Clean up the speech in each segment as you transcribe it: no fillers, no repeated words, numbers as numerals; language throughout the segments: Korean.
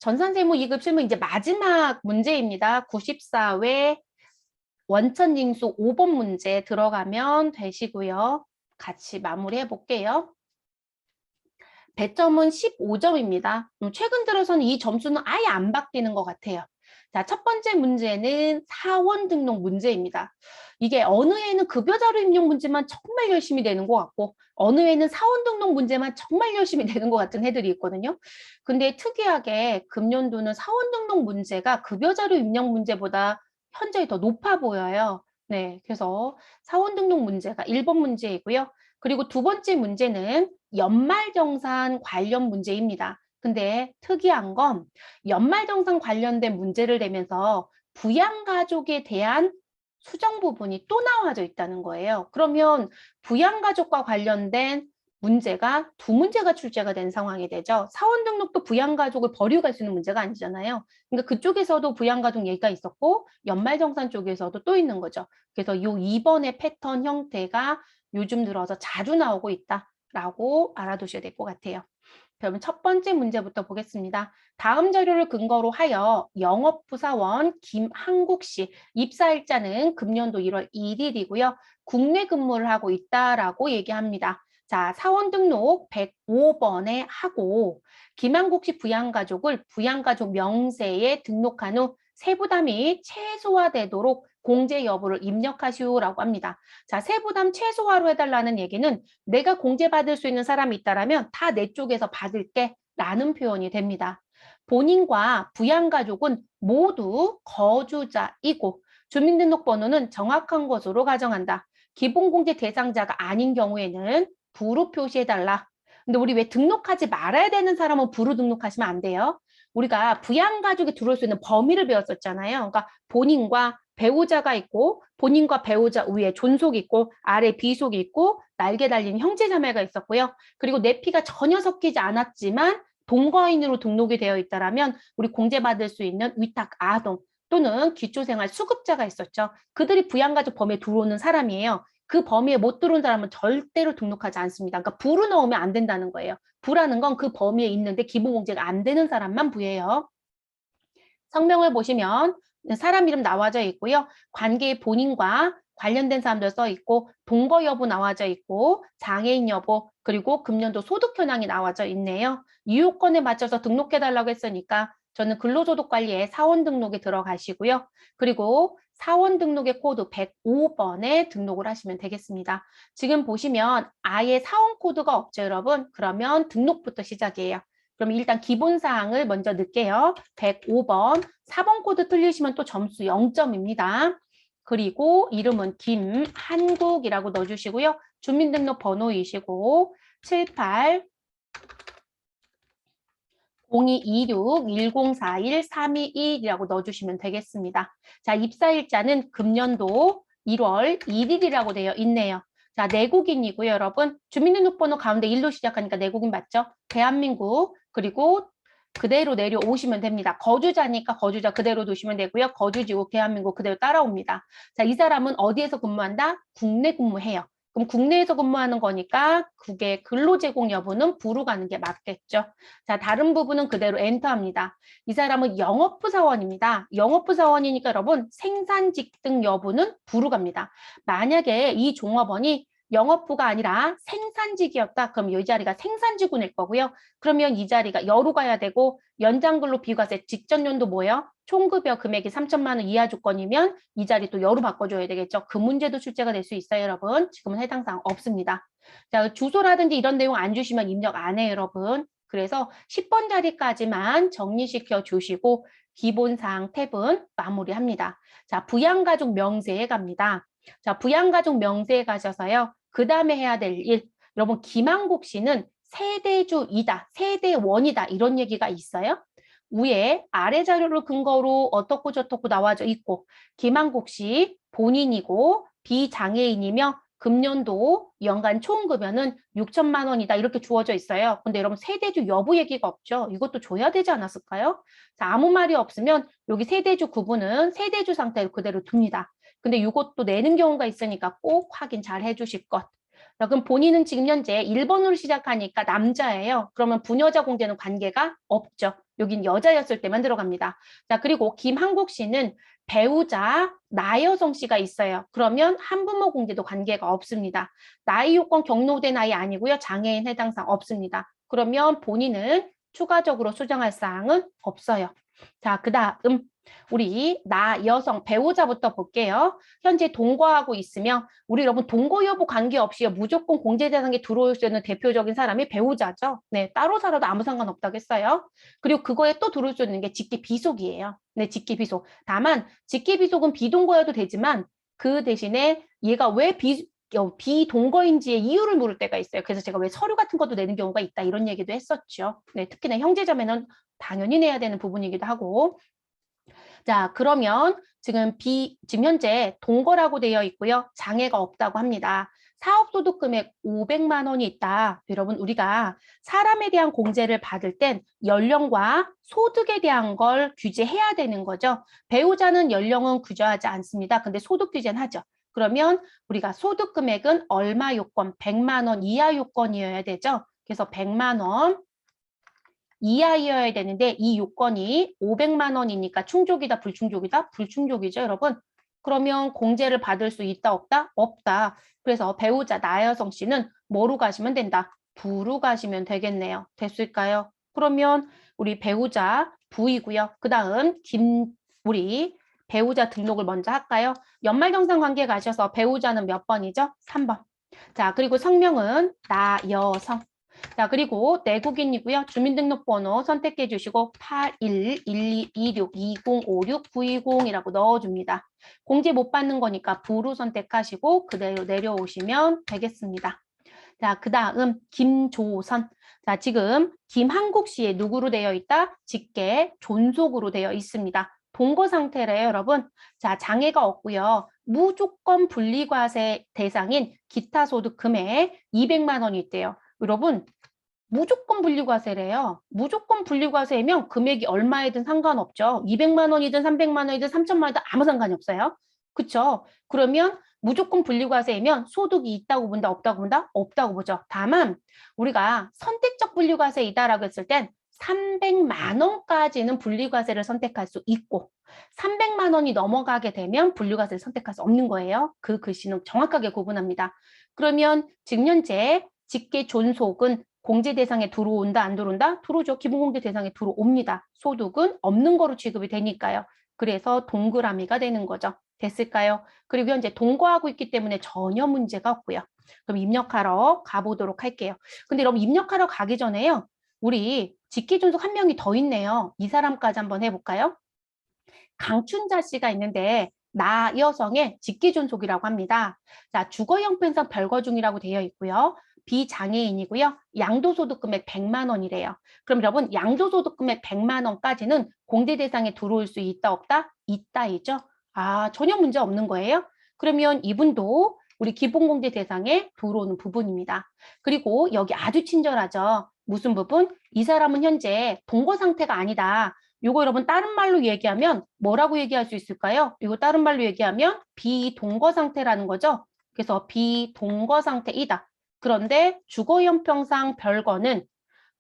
전산세무 2급 실무 이제 마지막 문제입니다. 94회 원천징수 5번 문제 들어가면 되시고요. 같이 마무리해 볼게요. 배점은 15점입니다. 최근 들어서는 이 점수는 아예 안 바뀌는 것 같아요. 자, 첫 번째 문제는 사원 등록 문제입니다. 이게 어느 해는 급여자료 입력 문제만 정말 열심히 내는 것 같고 어느 해는 사원 등록 문제만 정말 열심히 내는 것 같은 해들이 있거든요. 근데 특이하게 금년도는 사원 등록 문제가 급여자료 입력 문제보다 현저히 더 높아 보여요. 네, 그래서 사원 등록 문제가 1번 문제이고요. 그리고 두 번째 문제는 연말정산 관련 문제입니다. 근데 특이한 건 연말정산 관련된 문제를 내면서 부양가족에 대한 수정 부분이 또 나와져 있다는 거예요. 그러면 부양가족과 관련된 문제가 두 문제가 출제가 된 상황이 되죠. 사원 등록도 부양가족을 버리고 갈 수 있는 문제가 아니잖아요. 그러니까 그쪽에서도 부양가족 얘기가 있었고 연말정산 쪽에서도 또 있는 거죠. 그래서 이 2번의 패턴 형태가 요즘 들어서 자주 나오고 있다라고 알아두셔야 될 것 같아요. 그러면 첫 번째 문제부터 보겠습니다. 다음 자료를 근거로 하여 영업부사원 김한국 씨 입사일자는 금년도 1월 1일이고요. 국내 근무를 하고 있다라고 얘기합니다. 자, 사원 등록 105번에 하고 김한국 씨 부양가족을 부양가족 명세에 등록한 후 세부담이 최소화되도록 공제 여부를 입력하시오라고 합니다. 자, 세부담 최소화로 해달라는 얘기는 내가 공제받을 수 있는 사람이 있다라면 다 내 쪽에서 받을게 라는 표현이 됩니다. 본인과 부양가족은 모두 거주자이고 주민등록번호는 정확한 것으로 가정한다. 기본공제 대상자가 아닌 경우에는 부로 표시해달라. 근데 우리 왜 등록하지 말아야 되는 사람은 부로 등록하시면 안 돼요? 우리가 부양가족이 들어올 수 있는 범위를 배웠었잖아요. 그러니까 본인과 배우자가 있고 본인과 배우자 위에 존속이 있고 아래 비속이 있고 날개 달린 형제자매가 있었고요. 그리고 내 피가 전혀 섞이지 않았지만 동거인으로 등록이 되어 있다라면 우리 공제받을 수 있는 위탁 아동 또는 기초생활 수급자가 있었죠. 그들이 부양가족 범위에 들어오는 사람이에요. 그 범위에 못 들어온 사람은 절대로 등록하지 않습니다. 그러니까 부로 넣으면 안 된다는 거예요. 부라는 건 그 범위에 있는데 기본공제가 안 되는 사람만 부예요. 성명을 보시면 사람 이름 나와져 있고요. 관계의 본인과 관련된 사람들 써 있고 동거 여부 나와져 있고 장애인 여부 그리고 금년도 소득 현황이 나와져 있네요. 이 요건에 맞춰서 등록해달라고 했으니까 저는 근로소득관리에 사원 등록에 들어가시고요. 그리고 사원 등록의 코드 105번에 등록을 하시면 되겠습니다. 지금 보시면 아예 사원 코드가 없죠, 여러분? 그러면 등록부터 시작이에요. 그럼 일단 기본사항을 먼저 넣을게요. 105번, 4번 코드 틀리시면 또 점수 0점입니다. 그리고 이름은 김한국이라고 넣어주시고요. 주민등록번호이시고 78 0226-1041-321이라고 넣어주시면 되겠습니다. 자, 입사일자는 금년도 1월 1일이라고 되어 있네요. 자, 내국인이고요, 여러분. 주민등록번호 가운데 1로 시작하니까 내국인 맞죠? 대한민국, 그리고 그대로 내려오시면 됩니다. 거주자니까 거주자 그대로 두시면 되고요. 거주지국 대한민국 그대로 따라옵니다. 자, 이 사람은 어디에서 근무한다? 국내 근무해요. 그럼 국내에서 근무하는 거니까 그게 근로제공 여부는 부로 가는 게 맞겠죠. 자, 다른 부분은 그대로 엔터합니다. 이 사람은 영업부 사원입니다. 영업부 사원이니까 여러분 생산직 등 여부는 부로 갑니다. 만약에 이 종업원이 영업부가 아니라 생산직이었다. 그럼 이 자리가 생산직군일 거고요. 그러면 이 자리가 여로 가야 되고 연장근로 비과세 직전 연도 뭐예요? 총급여 금액이 3천만 원 이하 조건이면 이 자리 또 여로 바꿔줘야 되겠죠. 그 문제도 출제가 될 수 있어요, 여러분. 지금은 해당 사항 없습니다. 자, 주소라든지 이런 내용 안 주시면 입력 안 해요, 여러분. 그래서 10번 자리까지만 정리시켜 주시고 기본사항 탭은 마무리합니다. 자, 부양가족 명세에 갑니다. 자, 부양가족 명세에 가셔서요. 그 다음에 해야 될 일. 여러분, 김한국 씨는 세대주이다, 세대원이다 이런 얘기가 있어요. 위에 아래 자료를 근거로 어떻고 저떻고 나와져 있고 김한국 씨 본인이고 비장애인이며 금년도 연간 총급여는 6천만 원이다 이렇게 주어져 있어요. 근데 여러분 세대주 여부 얘기가 없죠. 이것도 줘야 되지 않았을까요? 자, 아무 말이 없으면 여기 세대주 구분은 세대주 상태로 그대로 둡니다. 근데 이것도 내는 경우가 있으니까 꼭 확인 잘 해주실 것. 자, 그럼 본인은 지금 현재 1번으로 시작하니까 남자예요. 그러면 부녀자 공제는 관계가 없죠. 여긴 여자였을 때만 들어갑니다. 자, 그리고 김한국 씨는 배우자 나여성 씨가 있어요. 그러면 한부모 공제도 관계가 없습니다. 나이 요건 경로된 아이 아니고요. 장애인 해당 사항 없습니다. 그러면 본인은 추가적으로 수정할 사항은 없어요. 자, 그다음 우리 나 여성 배우자부터 볼게요. 현재 동거하고 있으면 우리 여러분 동거 여부 관계없이 무조건 공제 대상에 들어올 수 있는 대표적인 사람이 배우자죠. 네, 따로 살아도 아무 상관없다고 했어요. 그리고 그거에 또 들어올 수 있는 게 직계 비속이에요. 네, 직계 비속. 다만 직계 비속은 비동거여도 되지만 그 대신에 얘가 왜 비동거인지의 이유를 물을 때가 있어요. 그래서 제가 왜 서류 같은 것도 내는 경우가 있다 이런 얘기도 했었죠. 네, 특히나 형제자매는 당연히 내야 되는 부분이기도 하고. 자, 그러면 지금 현재 동거라고 되어 있고요. 장애가 없다고 합니다. 사업소득 금액 500만 원이 있다. 여러분, 우리가 사람에 대한 공제를 받을 땐 연령과 소득에 대한 걸 규제해야 되는 거죠. 배우자는 연령은 규제하지 않습니다. 근데 소득 규제는 하죠. 그러면 우리가 소득 금액은 얼마 요건, 100만 원 이하 요건이어야 되죠. 그래서 100만 원 이하여야 되는데 이 요건이 500만 원이니까 충족이다, 불충족이다? 불충족이죠, 여러분. 그러면 공제를 받을 수 있다, 없다? 없다. 그래서 배우자 나여성 씨는 뭐로 가시면 된다? 부로 가시면 되겠네요. 됐을까요? 그러면 우리 배우자 부이고요. 그 다음 우리 배우자 등록을 먼저 할까요? 연말정산 관계 가셔서 배우자는 몇 번이죠? 3번. 자, 그리고 성명은 나여성. 자, 그리고 내국인이고요. 주민등록번호 선택해 주시고 8112262056-920이라고 넣어줍니다. 공제 못 받는 거니까 부로 선택하시고 그대로 내려오시면 되겠습니다. 자, 그 다음 김조선. 자, 지금 김한국 씨의 누구로 되어 있다? 직계 존속으로 되어 있습니다. 동거 상태래요, 여러분. 자, 장애가 없고요. 무조건 분리과세 대상인 기타 소득 금액 200만 원이 있대요. 여러분, 무조건 분리과세래요. 무조건 분리과세면 금액이 얼마이든 상관없죠. 200만 원이든 300만 원이든 3천만 원이든 아무 상관이 없어요. 그쵸? 그러면 무조건 분리과세이면 소득이 있다고 본다, 없다고 본다? 없다고 보죠. 다만 우리가 선택적 분리과세이다라고 했을 땐 300만 원까지는 분리과세를 선택할 수 있고 300만 원이 넘어가게 되면 분리과세를 선택할 수 없는 거예요. 그 글씨는 정확하게 구분합니다. 그러면 지금 현재 직계 존속은 공제 대상에 들어온다, 안 들어온다? 들어오죠. 기본공제 대상에 들어옵니다. 소득은 없는 거로 취급이 되니까요. 그래서 동그라미가 되는 거죠. 됐을까요? 그리고 현재 동거하고 있기 때문에 전혀 문제가 없고요. 그럼 입력하러 가보도록 할게요. 근데 여러분 입력하러 가기 전에요. 우리 직계존속 한 명이 더 있네요. 이 사람까지 한번 해볼까요? 강춘자 씨가 있는데 나 여성의 직계존속이라고 합니다. 자, 주거형편상 별거 중이라고 되어 있고요. 비장애인이고요. 양도소득 금액 100만 원이래요. 그럼 여러분 양도소득 금액 100만 원까지는 공제 대상에 들어올 수 있다 없다? 있다이죠. 아, 전혀 문제 없는 거예요. 그러면 이분도 우리 기본공제 대상에 들어오는 부분입니다. 그리고 여기 아주 친절하죠. 무슨 부분? 이 사람은 현재 동거 상태가 아니다. 요거 여러분 다른 말로 얘기하면 뭐라고 얘기할 수 있을까요? 이거 다른 말로 얘기하면 비동거 상태라는 거죠. 그래서 비동거 상태이다. 그런데 주거형평상 별거는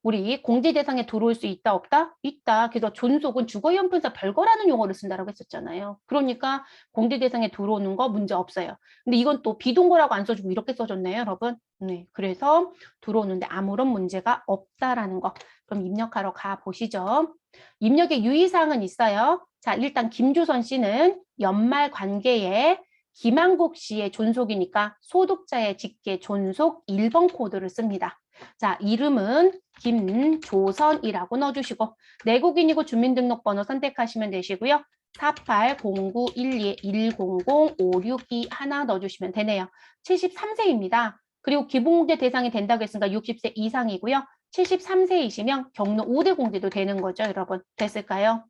우리 공제 대상에 들어올 수 있다 없다? 있다. 그래서 존속은 주거형평상 별거라는 용어를 쓴다라고 했었잖아요. 그러니까 공제 대상에 들어오는 거 문제 없어요. 근데 이건 또 비동거라고 안 써주고 이렇게 써줬네요, 여러분. 네, 그래서 들어오는데 아무런 문제가 없다라는 거. 그럼 입력하러 가 보시죠. 입력의 유의사항은 있어요. 자, 일단 김주선 씨는 연말 관계에 김한국 씨의 존속이니까 소득자의 직계 존속 1번 코드를 씁니다. 자, 이름은 김조선이라고 넣어주시고 내국인이고 주민등록번호 선택하시면 되시고요. 480912100562 하나 넣어주시면 되네요. 73세입니다. 그리고 기본공제 대상이 된다고 했으니까 60세 이상이고요. 73세이시면 경로 5대 공제도 되는 거죠, 여러분. 됐을까요?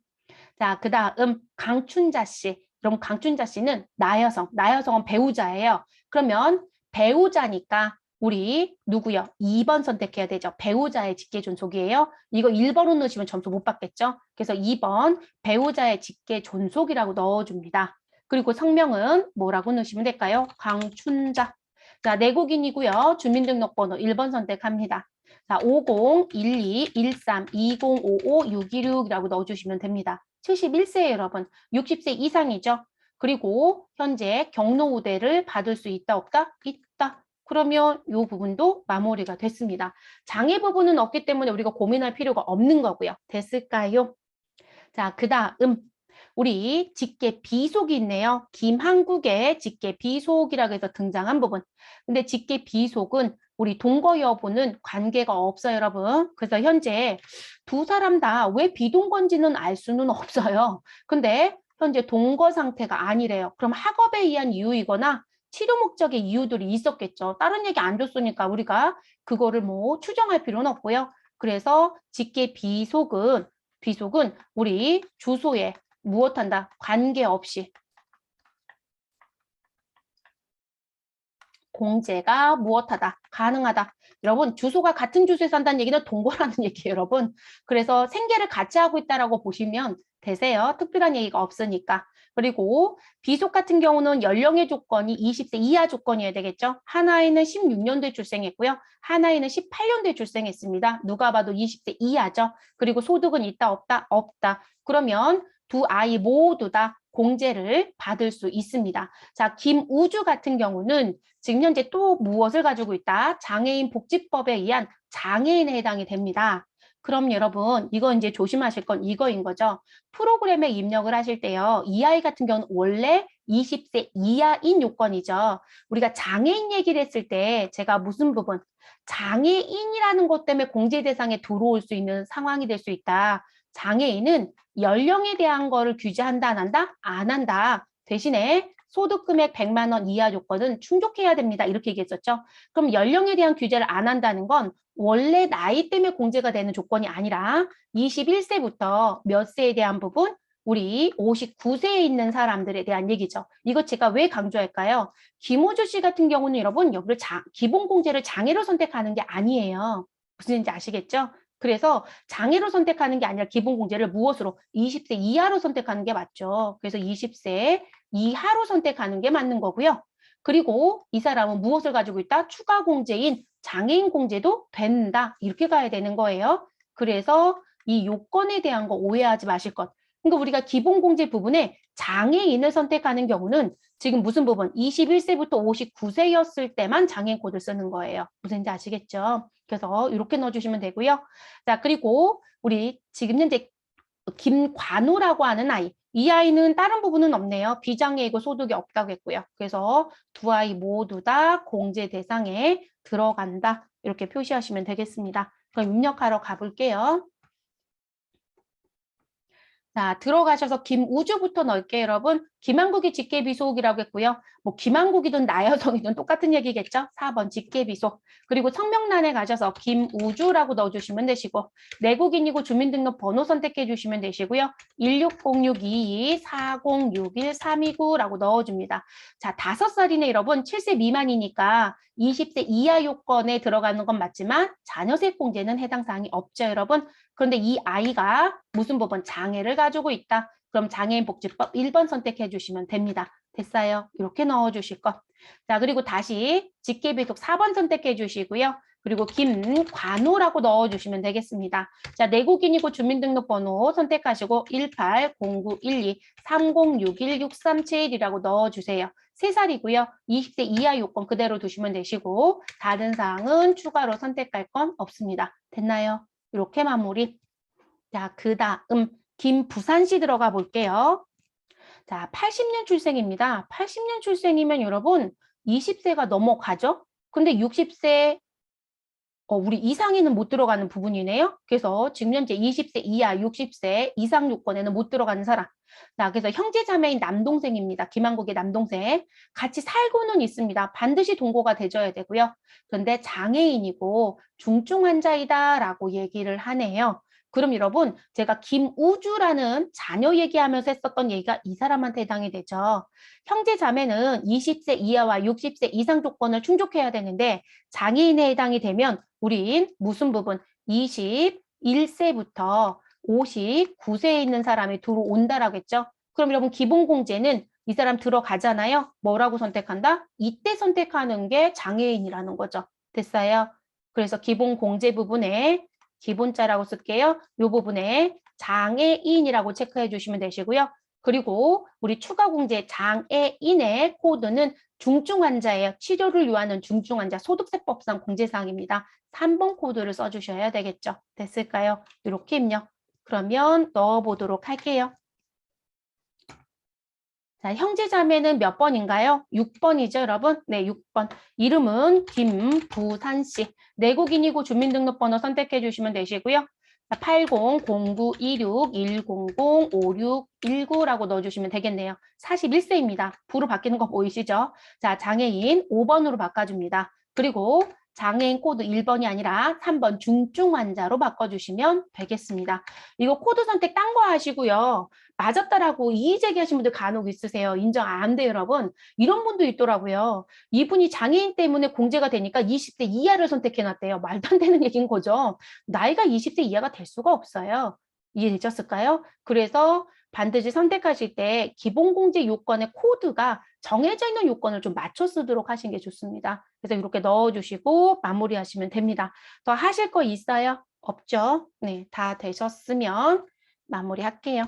자, 그 다음 강춘자 씨. 그럼 강춘자 씨는 나여성. 나여성은 배우자예요. 그러면 배우자니까 우리 누구요? 2번 선택해야 되죠. 배우자의 직계존속이에요. 이거 1번으로 넣으시면 점수 못 받겠죠. 그래서 2번 배우자의 직계존속이라고 넣어줍니다. 그리고 성명은 뭐라고 넣으시면 될까요? 강춘자. 자, 내국인이고요. 주민등록번호 1번 선택합니다. 자, 5012 13 2055 626이라고 넣어주시면 됩니다. 71세예요, 여러분. 60세 이상이죠. 그리고 현재 경로 우대를 받을 수 있다, 없다? 있다. 그러면 이 부분도 마무리가 됐습니다. 장애 부분은 없기 때문에 우리가 고민할 필요가 없는 거고요. 됐을까요? 자, 그 다음 우리 직계 비속이 있네요. 김한국의 직계 비속이라고 해서 등장한 부분. 근데 직계 비속은 우리 동거 여부는 관계가 없어요, 여러분. 그래서 현재 두 사람 다 왜 비동거인지는 알 수는 없어요. 근데 현재 동거 상태가 아니래요. 그럼 학업에 의한 이유이거나 치료 목적의 이유들이 있었겠죠. 다른 얘기 안 줬으니까 우리가 그거를 뭐 추정할 필요는 없고요. 그래서 직계 비속은 우리 주소에 무엇한다? 관계없이 공제가 무엇하다? 가능하다. 여러분, 주소가 같은 주소에 산다는 얘기는 동거라는 얘기예요, 여러분. 그래서 생계를 같이 하고 있다라고 보시면 되세요. 특별한 얘기가 없으니까. 그리고 비속 같은 경우는 연령의 조건이 20세 이하 조건이어야 되겠죠. 하나에는 16년도에 출생했고요. 하나에는 18년도에 출생했습니다. 누가 봐도 20세 이하죠. 그리고 소득은 있다, 없다? 없다. 그러면 두 아이 모두 다 공제를 받을 수 있습니다. 자, 김우주 같은 경우는 지금 현재 또 무엇을 가지고 있다? 장애인 복지법에 의한 장애인에 해당이 됩니다. 그럼 여러분, 이거 이제 조심하실 건 이거인 거죠. 프로그램에 입력을 하실 때요. 이 아이 같은 경우는 원래 20세 이하인 요건이죠. 우리가 장애인 얘기를 했을 때 제가 무슨 부분? 장애인이라는 것 때문에 공제 대상에 들어올 수 있는 상황이 될 수 있다. 장애인은 연령에 대한 거를 규제한다, 안 한다? 안 한다. 대신에 소득 금액 100만 원 이하 조건은 충족해야 됩니다. 이렇게 얘기했었죠. 그럼 연령에 대한 규제를 안 한다는 건 원래 나이 때문에 공제가 되는 조건이 아니라 21세부터 몇 세에 대한 부분? 우리 59세에 있는 사람들에 대한 얘기죠. 이거 제가 왜 강조할까요? 김호주 씨 같은 경우는 여러분 여기를 기본 공제를 장애로 선택하는 게 아니에요. 무슨 얘기인지 아시겠죠? 그래서 장애로 선택하는 게 아니라 기본 공제를 무엇으로? 20세 이하로 선택하는 게 맞죠. 그래서 20세 이하로 선택하는 게 맞는 거고요. 그리고 이 사람은 무엇을 가지고 있다? 추가 공제인 장애인 공제도 된다. 이렇게 가야 되는 거예요. 그래서 이 요건에 대한 거 오해하지 마실 것. 그러니까 우리가 기본 공제 부분에 장애인을 선택하는 경우는 지금 무슨 부분? 21세부터 59세였을 때만 장애인 코드를 쓰는 거예요. 무슨지 아시겠죠? 그래서 이렇게 넣어주시면 되고요. 자, 그리고 우리 지금 현재 김관우라고 하는 아이. 이 아이는 다른 부분은 없네요. 비장애이고 소득이 없다고 했고요. 그래서 두 아이 모두 다 공제 대상에 들어간다. 이렇게 표시하시면 되겠습니다. 그럼 입력하러 가볼게요. 자, 들어가셔서 김우주부터 넣을게요, 여러분. 김한국이 직계비속이라고 했고요. 뭐 김한국이든 나여성이든 똑같은 얘기겠죠? 4번 직계비속. 그리고 성명란에 가셔서 김우주라고 넣어주시면 되시고 내국인이고 주민등록 번호 선택해 주시면 되시고요. 16062-4061-329라고 넣어줍니다. 자, 5살이네, 여러분. 7세 미만이니까 20세 이하 요건에 들어가는 건 맞지만 자녀세 공제는 해당 사항이 없죠, 여러분. 그런데 이 아이가 무슨 부분? 장애를 가지고 있다. 그럼 장애인복지법 1번 선택해 주시면 됩니다. 됐어요? 이렇게 넣어주실 것. 자, 그리고 다시 직계비속 4번 선택해 주시고요. 그리고 김관우라고 넣어주시면 되겠습니다. 자, 내국인이고 주민등록번호 선택하시고 180912-3061-637이라고 넣어주세요. 3살이고요. 20세 이하 요건 그대로 두시면 되시고 다른 사항은 추가로 선택할 건 없습니다. 됐나요? 이렇게 마무리. 자, 그 다음 김부산시 들어가 볼게요. 자, 80년 출생입니다. 80년 출생이면 여러분 20세가 넘어가죠? 근데 60세 우리 이상에는 못 들어가는 부분이네요. 그래서 지금 현재 20세 이하 60세 이상 요건에는 못 들어가는 사람. 자, 그래서 형제 자매인 남동생입니다. 김한국의 남동생. 같이 살고는 있습니다. 반드시 동거가 되줘야 되고요. 그런데 장애인이고 중증 환자이다라고 얘기를 하네요. 그럼 여러분, 제가 김우주라는 자녀 얘기하면서 했었던 얘기가 이 사람한테 해당이 되죠. 형제 자매는 20세 이하와 60세 이상 조건을 충족해야 되는데 장애인에 해당이 되면 우린 무슨 부분? 21세부터 59세에 있는 사람이 들어온다라고 했죠. 그럼 여러분 기본 공제는 이 사람 들어가잖아요. 뭐라고 선택한다? 이때 선택하는 게 장애인이라는 거죠. 됐어요? 그래서 기본 공제 부분에 기본자라고 쓸게요. 이 부분에 장애인이라고 체크해 주시면 되시고요. 그리고 우리 추가 공제 장애인의 코드는 중증 환자예요. 치료를 요하는 중증 환자 소득세법상 공제사항입니다. 3번 코드를 써주셔야 되겠죠. 됐을까요? 이렇게 입력. 그러면 넣어보도록 할게요. 자, 형제자매는 몇 번인가요? 6번이죠, 여러분? 네, 6번. 이름은 김부산 씨. 내국인이고 주민등록번호 선택해 주시면 되시고요. 80-0926-100-5619라고 넣어주시면 되겠네요. 41세입니다. 부로 바뀌는 거 보이시죠? 자, 장애인 5번으로 바꿔줍니다. 그리고 장애인 코드 1번이 아니라 3번 중증 환자로 바꿔주시면 되겠습니다. 이거 코드 선택 딴 거 하시고요. 맞았다라고 이의 제기하신 분들 간혹 있으세요. 인정 안 돼요, 여러분. 이런 분도 있더라고요. 이분이 장애인 때문에 공제가 되니까 20대 이하를 선택해놨대요. 말도 안 되는 얘기인 거죠. 나이가 20대 이하가 될 수가 없어요. 이해되셨을까요? 그래서 반드시 선택하실 때 기본공제 요건의 코드가 정해져 있는 요건을 좀 맞춰 쓰도록 하시는 게 좋습니다. 그래서 이렇게 넣어주시고 마무리하시면 됩니다. 더 하실 거 있어요? 없죠? 네, 다 되셨으면 마무리할게요.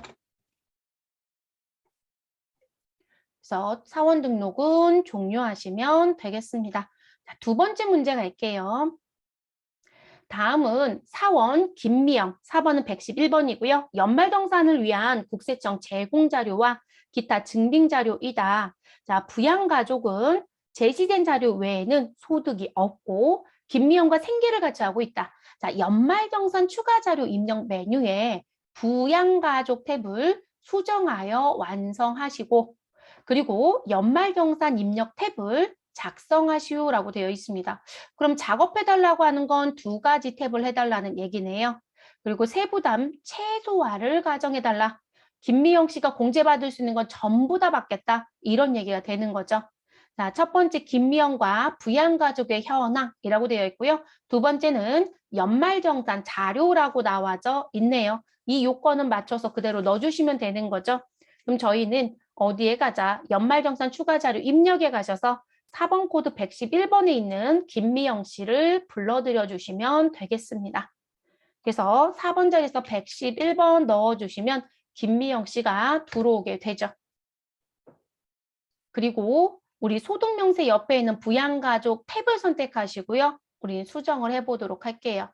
그래서 사원 등록은 종료하시면 되겠습니다. 자, 두 번째 문제 갈게요. 다음은 사원 김미영, 4번은 111번이고요. 연말정산을 위한 국세청 제공자료와 기타 증빙자료이다. 자, 부양가족은 제시된 자료 외에는 소득이 없고 김미영과 생계를 같이 하고 있다. 자, 연말정산 추가자료 입력 메뉴에 부양가족 탭을 수정하여 완성하시고 그리고 연말정산 입력 탭을 작성하시오라고 되어 있습니다. 그럼 작업해달라고 하는 건 두 가지 탭을 해달라는 얘기네요. 그리고 세부담 최소화를 가정해달라. 김미영 씨가 공제받을 수 있는 건 전부 다 받겠다. 이런 얘기가 되는 거죠. 자, 첫 번째 김미영과 부양가족의 현황이라고 되어 있고요. 두 번째는 연말정산 자료라고 나와져 있네요. 이 요건은 맞춰서 그대로 넣어주시면 되는 거죠. 그럼 저희는 어디에 가자? 연말정산 추가 자료 입력에 가셔서 4번 코드 111번에 있는 김미영 씨를 불러들여 주시면 되겠습니다. 그래서 4번 자리에서 111번 넣어주시면 김미영 씨가 들어오게 되죠. 그리고 우리 소득명세 옆에 있는 부양가족 탭을 선택하시고요. 우리 수정을 해보도록 할게요.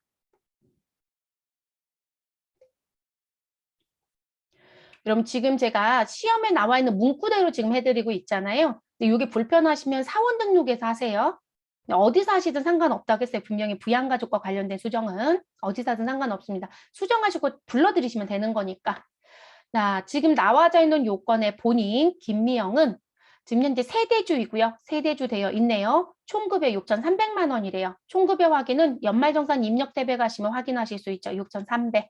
그럼 지금 제가 시험에 나와 있는 문구대로 지금 해드리고 있잖아요. 근데 이게 불편하시면 사원 등록에서 하세요. 어디서 하시든 상관없다겠어요. 분명히 부양가족과 관련된 수정은 어디서 하든 상관없습니다. 수정하시고 불러드리시면 되는 거니까. 자, 지금 나와져 있는 요건의 본인 김미영은 지금 현재 세대주이고요. 세대주 되어 있네요. 총급여 6,300만 원이래요. 총급여 확인은 연말정산 입력 탭에 가시면 확인하실 수 있죠. 6,300.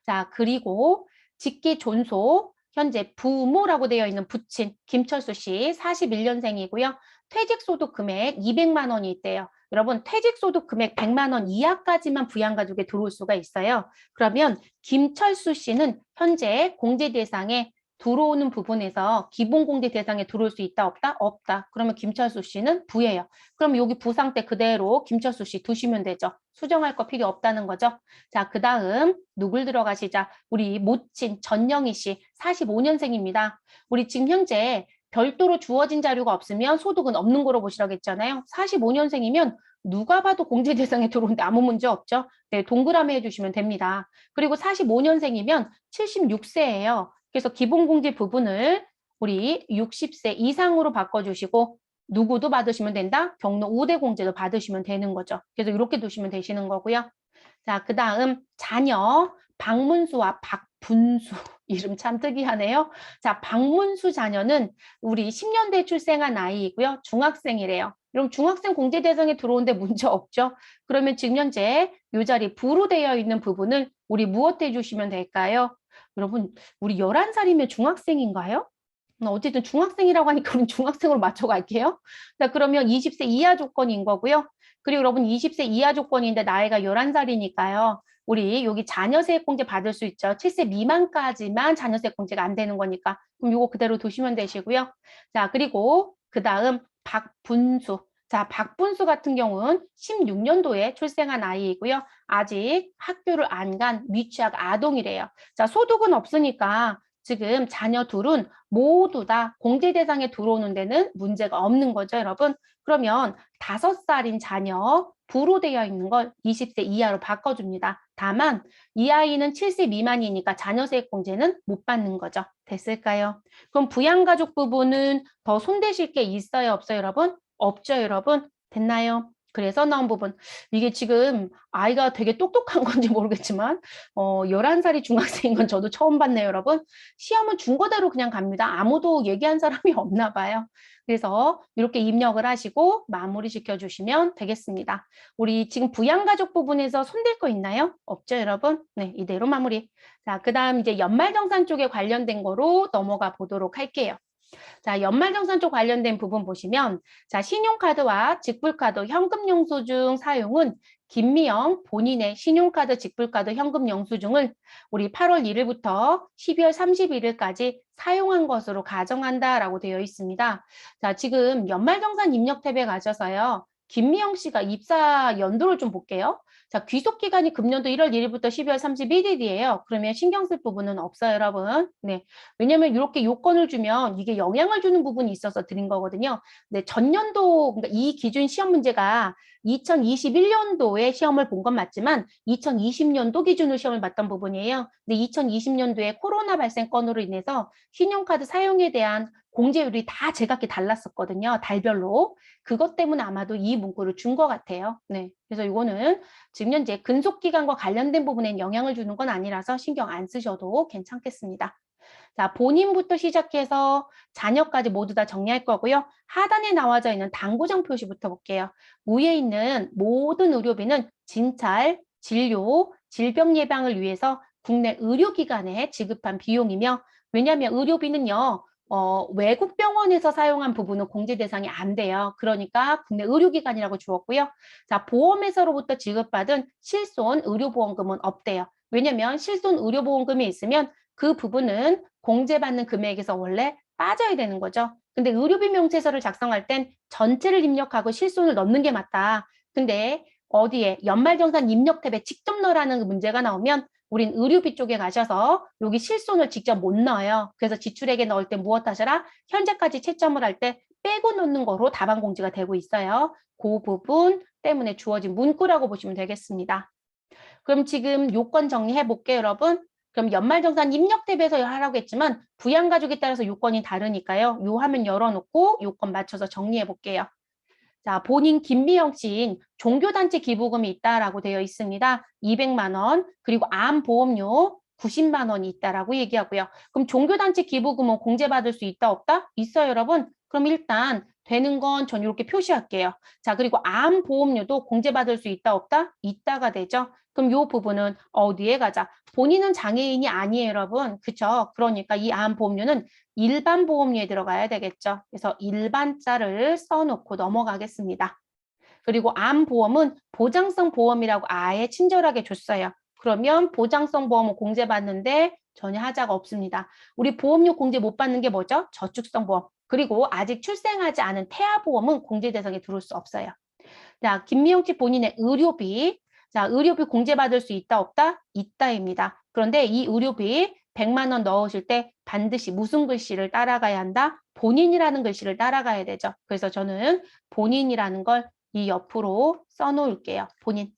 자, 그리고 직계 존속, 현재 부모라고 되어 있는 부친 김철수 씨 41년생이고요. 퇴직소득 금액 200만 원이 있대요. 여러분 퇴직소득 금액 100만 원 이하까지만 부양가족에 들어올 수가 있어요. 그러면 김철수 씨는 현재 공제 대상에 들어오는 부분에서 기본 공제 대상에 들어올 수 있다 없다? 없다. 그러면 김철수 씨는 부예요. 그럼 여기 부 상태 그대로 김철수 씨 두시면 되죠. 수정할 거 필요 없다는 거죠. 자, 그 다음 누굴 들어가시자. 우리 모친 전영희 씨 45년생입니다. 우리 지금 현재 별도로 주어진 자료가 없으면 소득은 없는 거로 보시라고 했잖아요. 45년생이면 누가 봐도 공제 대상에 들어오는데 아무 문제 없죠. 네, 동그라미 해주시면 됩니다. 그리고 45년생이면 76세예요. 그래서 기본공제 부분을 우리 60세 이상으로 바꿔주시고 누구도 받으시면 된다? 경로 5대 공제도 받으시면 되는 거죠. 그래서 이렇게 두시면 되시는 거고요. 자, 그 다음 자녀 박문수와 박분수 이름 참 특이하네요. 자, 박문수 자녀는 우리 10년대 출생한 아이이고요. 중학생이래요. 그럼 중학생 공제 대상에 들어오는데 문제 없죠? 그러면 지금 현재 이 자리 부로 되어 있는 부분을 우리 무엇 해주시면 될까요? 여러분, 우리 11살이면 중학생인가요? 어쨌든 중학생이라고 하니까 우리 중학생으로 맞춰갈게요. 자, 그러면 20세 이하 조건인 거고요. 그리고 여러분 20세 이하 조건인데 나이가 11살이니까요. 우리 여기 자녀세액공제 받을 수 있죠. 7세 미만까지만 자녀세액공제가 안 되는 거니까. 그럼 이거 그대로 두시면 되시고요. 자, 그리고 그 다음 박분수. 자, 박분수 같은 경우는 16년도에 출생한 아이이고요. 아직 학교를 안 간 미취학 아동이래요. 자, 소득은 없으니까 지금 자녀 둘은 모두 다 공제 대상에 들어오는 데는 문제가 없는 거죠, 여러분. 그러면 5살인 자녀 부로되어 있는 걸 20세 이하로 바꿔줍니다. 다만 이 아이는 7세 미만이니까 자녀세액공제는 못 받는 거죠. 됐을까요? 그럼 부양가족 부분은 더 손대실 게 있어요, 없어요, 여러분? 없죠, 여러분? 됐나요? 그래서 나온 부분. 이게 지금 아이가 되게 똑똑한 건지 모르겠지만 11살이 중학생인 건 저도 처음 봤네요, 여러분. 시험은 준 거대로 그냥 갑니다. 아무도 얘기한 사람이 없나 봐요. 그래서 이렇게 입력을 하시고 마무리 시켜주시면 되겠습니다. 우리 지금 부양가족 부분에서 손댈 거 있나요? 없죠, 여러분? 네, 이대로 마무리. 자, 그 다음 이제 연말정산 쪽에 관련된 거로 넘어가 보도록 할게요. 자, 연말정산 쪽 관련된 부분 보시면 자, 신용카드와 직불카드 현금영수증 사용은 김미영 본인의 신용카드, 직불카드, 현금영수증을 우리 8월 1일부터 12월 31일까지 사용한 것으로 가정한다라고 되어 있습니다. 자, 지금 연말정산 입력 탭에 가셔서요. 김미영 씨가 입사 연도를 좀 볼게요. 자, 귀속기간이 금년도 1월 1일부터 12월 31일이에요. 그러면 신경 쓸 부분은 없어요, 여러분. 네. 왜냐면 이렇게 요건을 주면 이게 영향을 주는 부분이 있어서 드린 거거든요. 네, 전년도, 그러니까 이 기준 시험 문제가 2021년도에 시험을 본 건 맞지만 2020년도 기준으로 시험을 봤던 부분이에요. 근데 2020년도에 코로나 발생 건으로 인해서 신용카드 사용에 대한 공제율이 다 제각기 달랐었거든요. 달별로. 그것 때문에 아마도 이 문구를 준 것 같아요. 네. 그래서 이거는 지금 현재 근속기간과 관련된 부분에 영향을 주는 건 아니라서 신경 안 쓰셔도 괜찮겠습니다. 자, 본인부터 시작해서 자녀까지 모두 다 정리할 거고요. 하단에 나와져 있는 당구장 표시부터 볼게요. 위에 있는 모든 의료비는 진찰, 진료, 질병 예방을 위해서 국내 의료기관에 지급한 비용이며 왜냐하면 의료비는요. 외국 병원에서 사용한 부분은 공제 대상이 안 돼요. 그러니까 국내 의료기관이라고 주었고요. 자, 보험회사로부터 지급받은 실손 의료보험금은 없대요. 왜냐하면 실손 의료보험금이 있으면 그 부분은 공제받는 금액에서 원래 빠져야 되는 거죠. 근데 의료비 명세서를 작성할 땐 전체를 입력하고 실손을 넣는 게 맞다. 근데 어디에 연말정산 입력 탭에 직접 넣으라는 문제가 나오면 우린 의료비 쪽에 가셔서 여기 실손을 직접 못 넣어요. 그래서 지출액에 넣을 때 무엇 하셔라? 현재까지 채점을 할 때 빼고 넣는 거로 답안 공지가 되고 있어요. 그 부분 때문에 주어진 문구라고 보시면 되겠습니다. 그럼 지금 요건 정리해 볼게요, 여러분. 그럼 연말정산 입력 탭에서 하라고 했지만 부양가족에 따라서 요건이 다르니까요. 요 화면 열어놓고 요건 맞춰서 정리해 볼게요. 자, 본인 김미영 씨인 종교단체 기부금이 있다라고 되어 있습니다. 200만 원, 그리고 암보험료 90만 원이 있다라고 얘기하고요. 그럼 종교단체 기부금은 공제받을 수 있다, 없다? 있어요, 여러분. 그럼 일단 되는 건 전 이렇게 표시할게요. 자, 그리고 암보험료도 공제받을 수 있다, 없다? 있다가 되죠. 그럼 이 부분은 어디에 가자? 본인은 장애인이 아니에요, 여러분. 그쵸? 그러니까 이 암보험료는 일반 보험료에 들어가야 되겠죠. 그래서 일반자를 써놓고 넘어가겠습니다. 그리고 암보험은 보장성 보험이라고 아예 친절하게 줬어요. 그러면 보장성 보험은 공제받는데 전혀 하자가 없습니다. 우리 보험료 공제 못 받는 게 뭐죠? 저축성 보험. 그리고 아직 출생하지 않은 태아보험은 공제 대상에 들어올 수 없어요. 자, 김미영 씨 본인의 의료비. 자, 의료비 공제받을 수 있다, 없다? 있다입니다. 그런데 이 의료비 100만 원 넣으실 때 반드시 무슨 글씨를 따라가야 한다? 본인이라는 글씨를 따라가야 되죠. 그래서 저는 본인이라는 걸 이 옆으로 써놓을게요. 본인.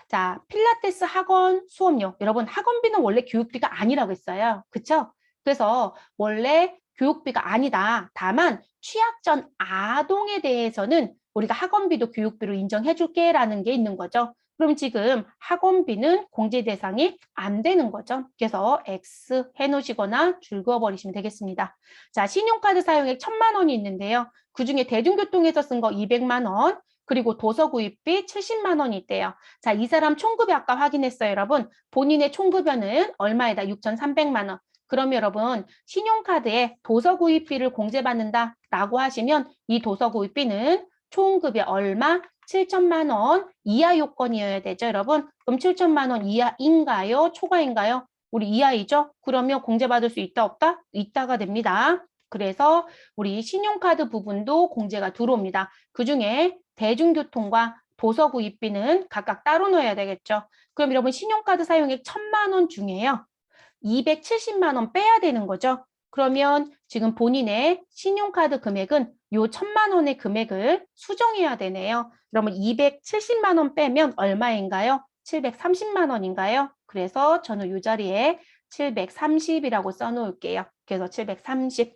자, 필라테스 학원 수업료. 여러분, 학원비는 원래 교육비가 아니라고 했어요. 그쵸? 그래서 원래 교육비가 아니다. 다만 취약 전 아동에 대해서는 우리가 학원비도 교육비로 인정해 줄게라는 게 있는 거죠. 그럼 지금 학원비는 공제 대상이 안 되는 거죠. 그래서 X 해놓으시거나 줄 그어버리시면 되겠습니다. 자, 신용카드 사용액 1,000만 원이 있는데요. 그중에 대중교통에서 쓴 거 200만 원, 그리고 도서 구입비 70만 원이 있대요. 자, 이 사람 총급여 아까 확인했어요, 여러분. 본인의 총급여는 얼마에다? 6,300만 원. 그럼 여러분, 신용카드에 도서 구입비를 공제받는다라고 하시면 이 도서 구입비는 총급여 얼마? 7천만 원 이하 요건이어야 되죠, 여러분? 그럼 7천만 원 이하인가요? 초과인가요? 우리 이하이죠? 그러면 공제받을 수 있다, 없다? 있다가 됩니다. 그래서 우리 신용카드 부분도 공제가 들어옵니다. 그중에 대중교통과 도서 구입비는 각각 따로 넣어야 되겠죠. 그럼 여러분 신용카드 사용액 1,000만 원 중에요. 270만 원 빼야 되는 거죠. 그러면 지금 본인의 신용카드 금액은 요 1,000만 원의 금액을 수정해야 되네요. 그러면 270만 원 빼면 얼마인가요? 730만 원인가요? 그래서 저는 이 자리에 730이라고 써놓을게요. 그래서 730.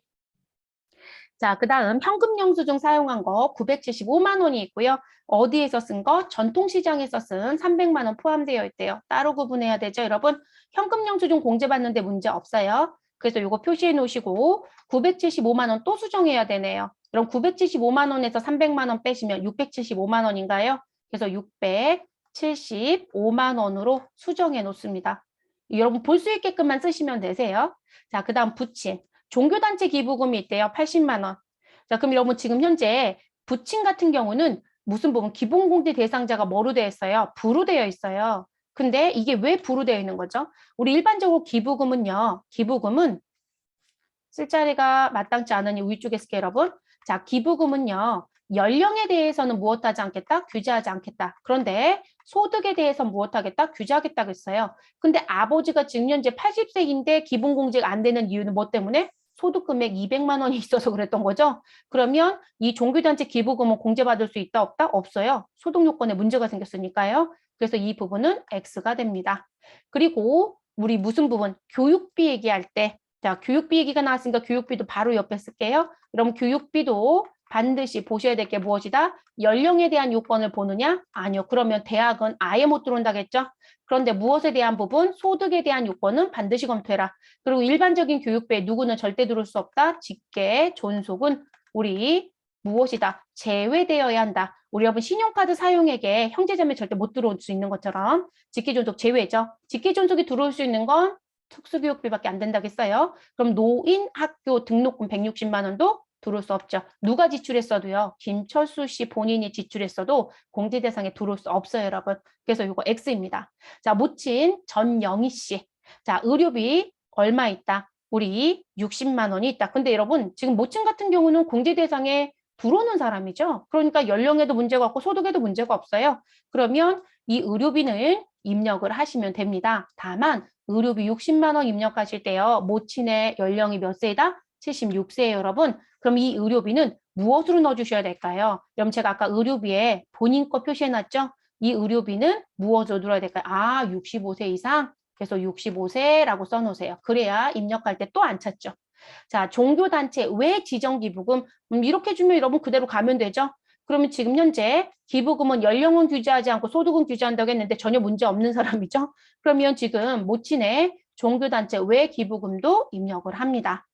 자, 그 다음 현금 영수증 사용한 거 975만 원이 있고요. 어디에서 쓴 거? 전통시장에서 쓴 300만 원 포함되어 있대요. 따로 구분해야 되죠, 여러분? 현금 영수증 공제받는데 문제 없어요. 그래서 이거 표시해 놓으시고 975만 원 또 수정해야 되네요. 그럼 975만 원에서 300만 원 빼시면 675만 원인가요? 그래서 675만 원으로 수정해 놓습니다. 여러분 볼 수 있게끔만 쓰시면 되세요. 자, 그 다음 부침. 종교단체 기부금이 있대요. 80만 원. 자, 그럼 여러분 지금 현재 부침 같은 경우는 무슨 부분 기본공제 대상자가 뭐로 되어 있어요? 부로 되어 있어요. 근데 이게 왜 부로 되어 있는 거죠? 우리 일반적으로 기부금은요. 기부금은 쓸 자리가 마땅치 않으니 위쪽에 쓸게요, 여러분. 자, 기부금은요. 연령에 대해서는 무엇하지 않겠다? 규제하지 않겠다. 그런데 소득에 대해서 무엇하겠다? 규제하겠다고 했어요. 근데 아버지가 지금 현재 80세인데 기본공제가 안 되는 이유는 뭐 때문에? 소득 금액 200만 원이 있어서 그랬던 거죠. 그러면 이 종교단체 기부금은 공제받을 수 있다, 없다? 없어요. 소득 요건에 문제가 생겼으니까요. 그래서 이 부분은 X가 됩니다. 그리고 우리 무슨 부분? 교육비 얘기할 때 자, 교육비 얘기가 나왔으니까 교육비도 바로 옆에 쓸게요. 그럼 교육비도 반드시 보셔야 될 게 무엇이다? 연령에 대한 요건을 보느냐? 아니요. 그러면 대학은 아예 못 들어온다겠죠? 그런데 무엇에 대한 부분? 소득에 대한 요건은 반드시 검토해라. 그리고 일반적인 교육비에 누구는 절대 들어올 수 없다? 직계, 존속은 우리 무엇이다? 제외되어야 한다. 우리 여러분 신용카드 사용액에 형제자매 절대 못 들어올 수 있는 것처럼 직계존속 제외죠. 직계존속이 들어올 수 있는 건 특수교육비밖에 안 된다고 했어요. 그럼 노인 학교 등록금 160만 원도 들어올 수 없죠. 누가 지출했어도요. 김철수 씨 본인이 지출했어도 공제 대상에 들어올 수 없어요, 여러분. 그래서 이거 X입니다. 자, 모친 전영희 씨. 자, 의료비 얼마 있다? 우리 60만 원이 있다. 근데 여러분 지금 모친 같은 경우는 공제 대상에 들어오는 사람이죠. 그러니까 연령에도 문제가 없고 소득에도 문제가 없어요. 그러면 이 의료비는 입력을 하시면 됩니다. 다만 의료비 60만 원 입력하실 때요. 모친의 연령이 몇 세이다? 76세예요, 여러분. 그럼 이 의료비는 무엇으로 넣어주셔야 될까요? 여러분 제가 아까 의료비에 본인 거 표시해놨죠? 이 의료비는 무엇으로 들어야 될까요? 아, 65세 이상? 그래서 65세라고 써놓으세요. 그래야 입력할 때 또 안 찾죠. 자, 종교단체 외 지정기부금 이렇게 주면 여러분 그대로 가면 되죠? 그러면 지금 현재 기부금은 연령은 규제하지 않고 소득은 규제한다고 했는데 전혀 문제 없는 사람이죠? 그러면 지금 모친의 종교단체 외 기부금도 입력을 합니다.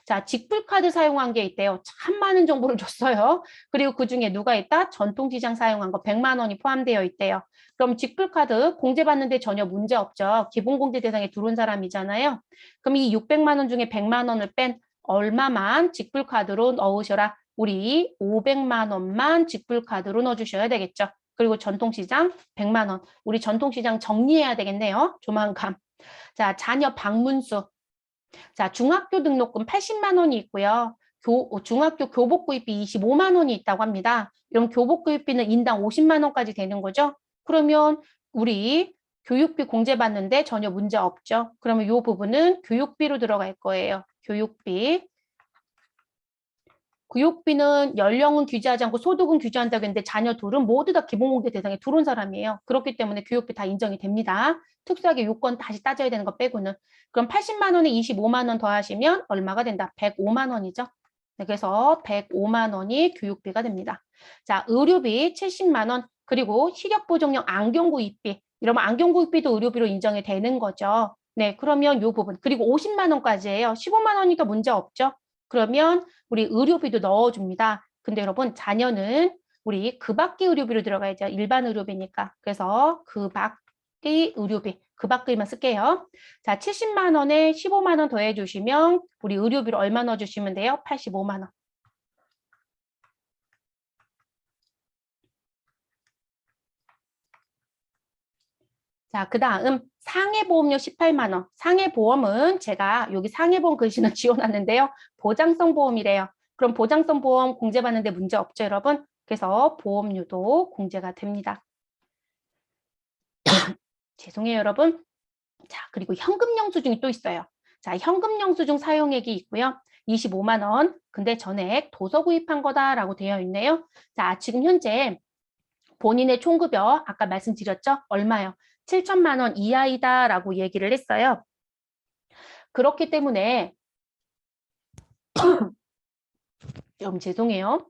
자, 직불카드 사용한 게 있대요. 참 많은 정보를 줬어요. 그리고 그중에 누가 있다? 전통시장 사용한 거 100만 원이 포함되어 있대요. 그럼 직불카드 공제받는데 전혀 문제 없죠. 기본공제 대상에 들어온 사람이잖아요. 그럼 이 600만 원 중에 100만 원을 뺀 얼마만 직불카드로 넣으셔라. 우리 500만 원만 직불카드로 넣어주셔야 되겠죠. 그리고 전통시장 100만 원. 우리 전통시장 정리해야 되겠네요. 조만간. 자, 자녀 방문수. 자, 중학교 등록금 80만 원이 있고요. 중학교 교복구입비 25만 원이 있다고 합니다. 이런 교복구입비는 인당 50만 원까지 되는 거죠. 그러면 우리 교육비 공제받는데 전혀 문제 없죠. 그러면 이 부분은 교육비로 들어갈 거예요. 교육비. 교육비는 연령은 규제하지 않고 소득은 규제한다고 했는데 자녀 둘은 모두 다 기본공제 대상에 들어온 사람이에요. 그렇기 때문에 교육비 다 인정이 됩니다. 특수하게 요건 다시 따져야 되는 거 빼고는. 그럼 80만 원에 25만 원 더하시면 얼마가 된다? 105만 원이죠. 네, 그래서 105만 원이 교육비가 됩니다. 자, 의료비 70만 원, 그리고 시력보정용 안경구입비. 이러면 안경구입비도 의료비로 인정이 되는 거죠. 네, 그러면 요 부분. 그리고 50만 원까지예요. 15만 원이니까 문제 없죠. 그러면 우리 의료비도 넣어줍니다. 근데 여러분 자녀는 우리 그 밖의 의료비로 들어가야죠. 일반 의료비니까. 그래서 그 밖의 의료비, 그 밖의만 쓸게요. 자, 70만 원에 15만 원 더해 주시면 우리 의료비로 얼마 넣어주시면 돼요? 85만 원. 자, 그 다음 상해보험료 18만 원. 상해보험은 제가 여기 상해보험 글씨는 지워놨는데요. 보장성 보험이래요. 그럼 보장성 보험 공제받는데 문제 없죠, 여러분? 그래서 보험료도 공제가 됩니다. 죄송해요, 여러분. 자, 그리고 현금 영수증이 또 있어요. 자, 현금 영수증 사용액이 있고요. 25만 원. 근데 전액 도서 구입한 거다라고 되어 있네요. 자, 지금 현재 본인의 총급여 아까 말씀드렸죠? 얼마요? 7천만 원 이하이다라고 얘기를 했어요. 그렇기 때문에 좀 죄송해요.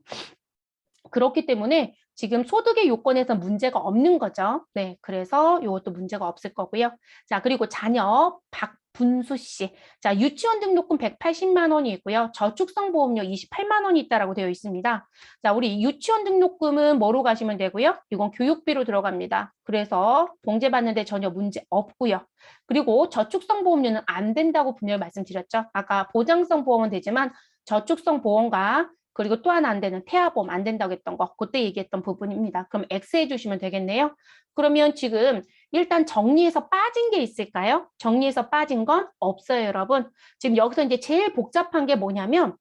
그렇기 때문에 지금 소득의 요건에서 문제가 없는 거죠. 네, 그래서 이것도 문제가 없을 거고요. 자, 그리고 자녀 박분수 씨. 자, 유치원 등록금 180만 원이 있고요. 저축성 보험료 28만 원이 있다라고 되어 있습니다. 자, 우리 유치원 등록금은 뭐로 가시면 되고요? 이건 교육비로 들어갑니다. 그래서 공제받는데 전혀 문제 없고요. 그리고 저축성 보험료는 안 된다고 분명히 말씀드렸죠. 아까 보장성 보험은 되지만 저축성 보험과 그리고 또 하나 안 되는 태아보험 안 된다고 했던 거 그때 얘기했던 부분입니다. 그럼 X 해주시면 되겠네요. 그러면 지금 일단 정리해서 빠진 게 있을까요? 정리해서 빠진 건 없어요, 여러분. 지금 여기서 이제 제일 복잡한 게 뭐냐면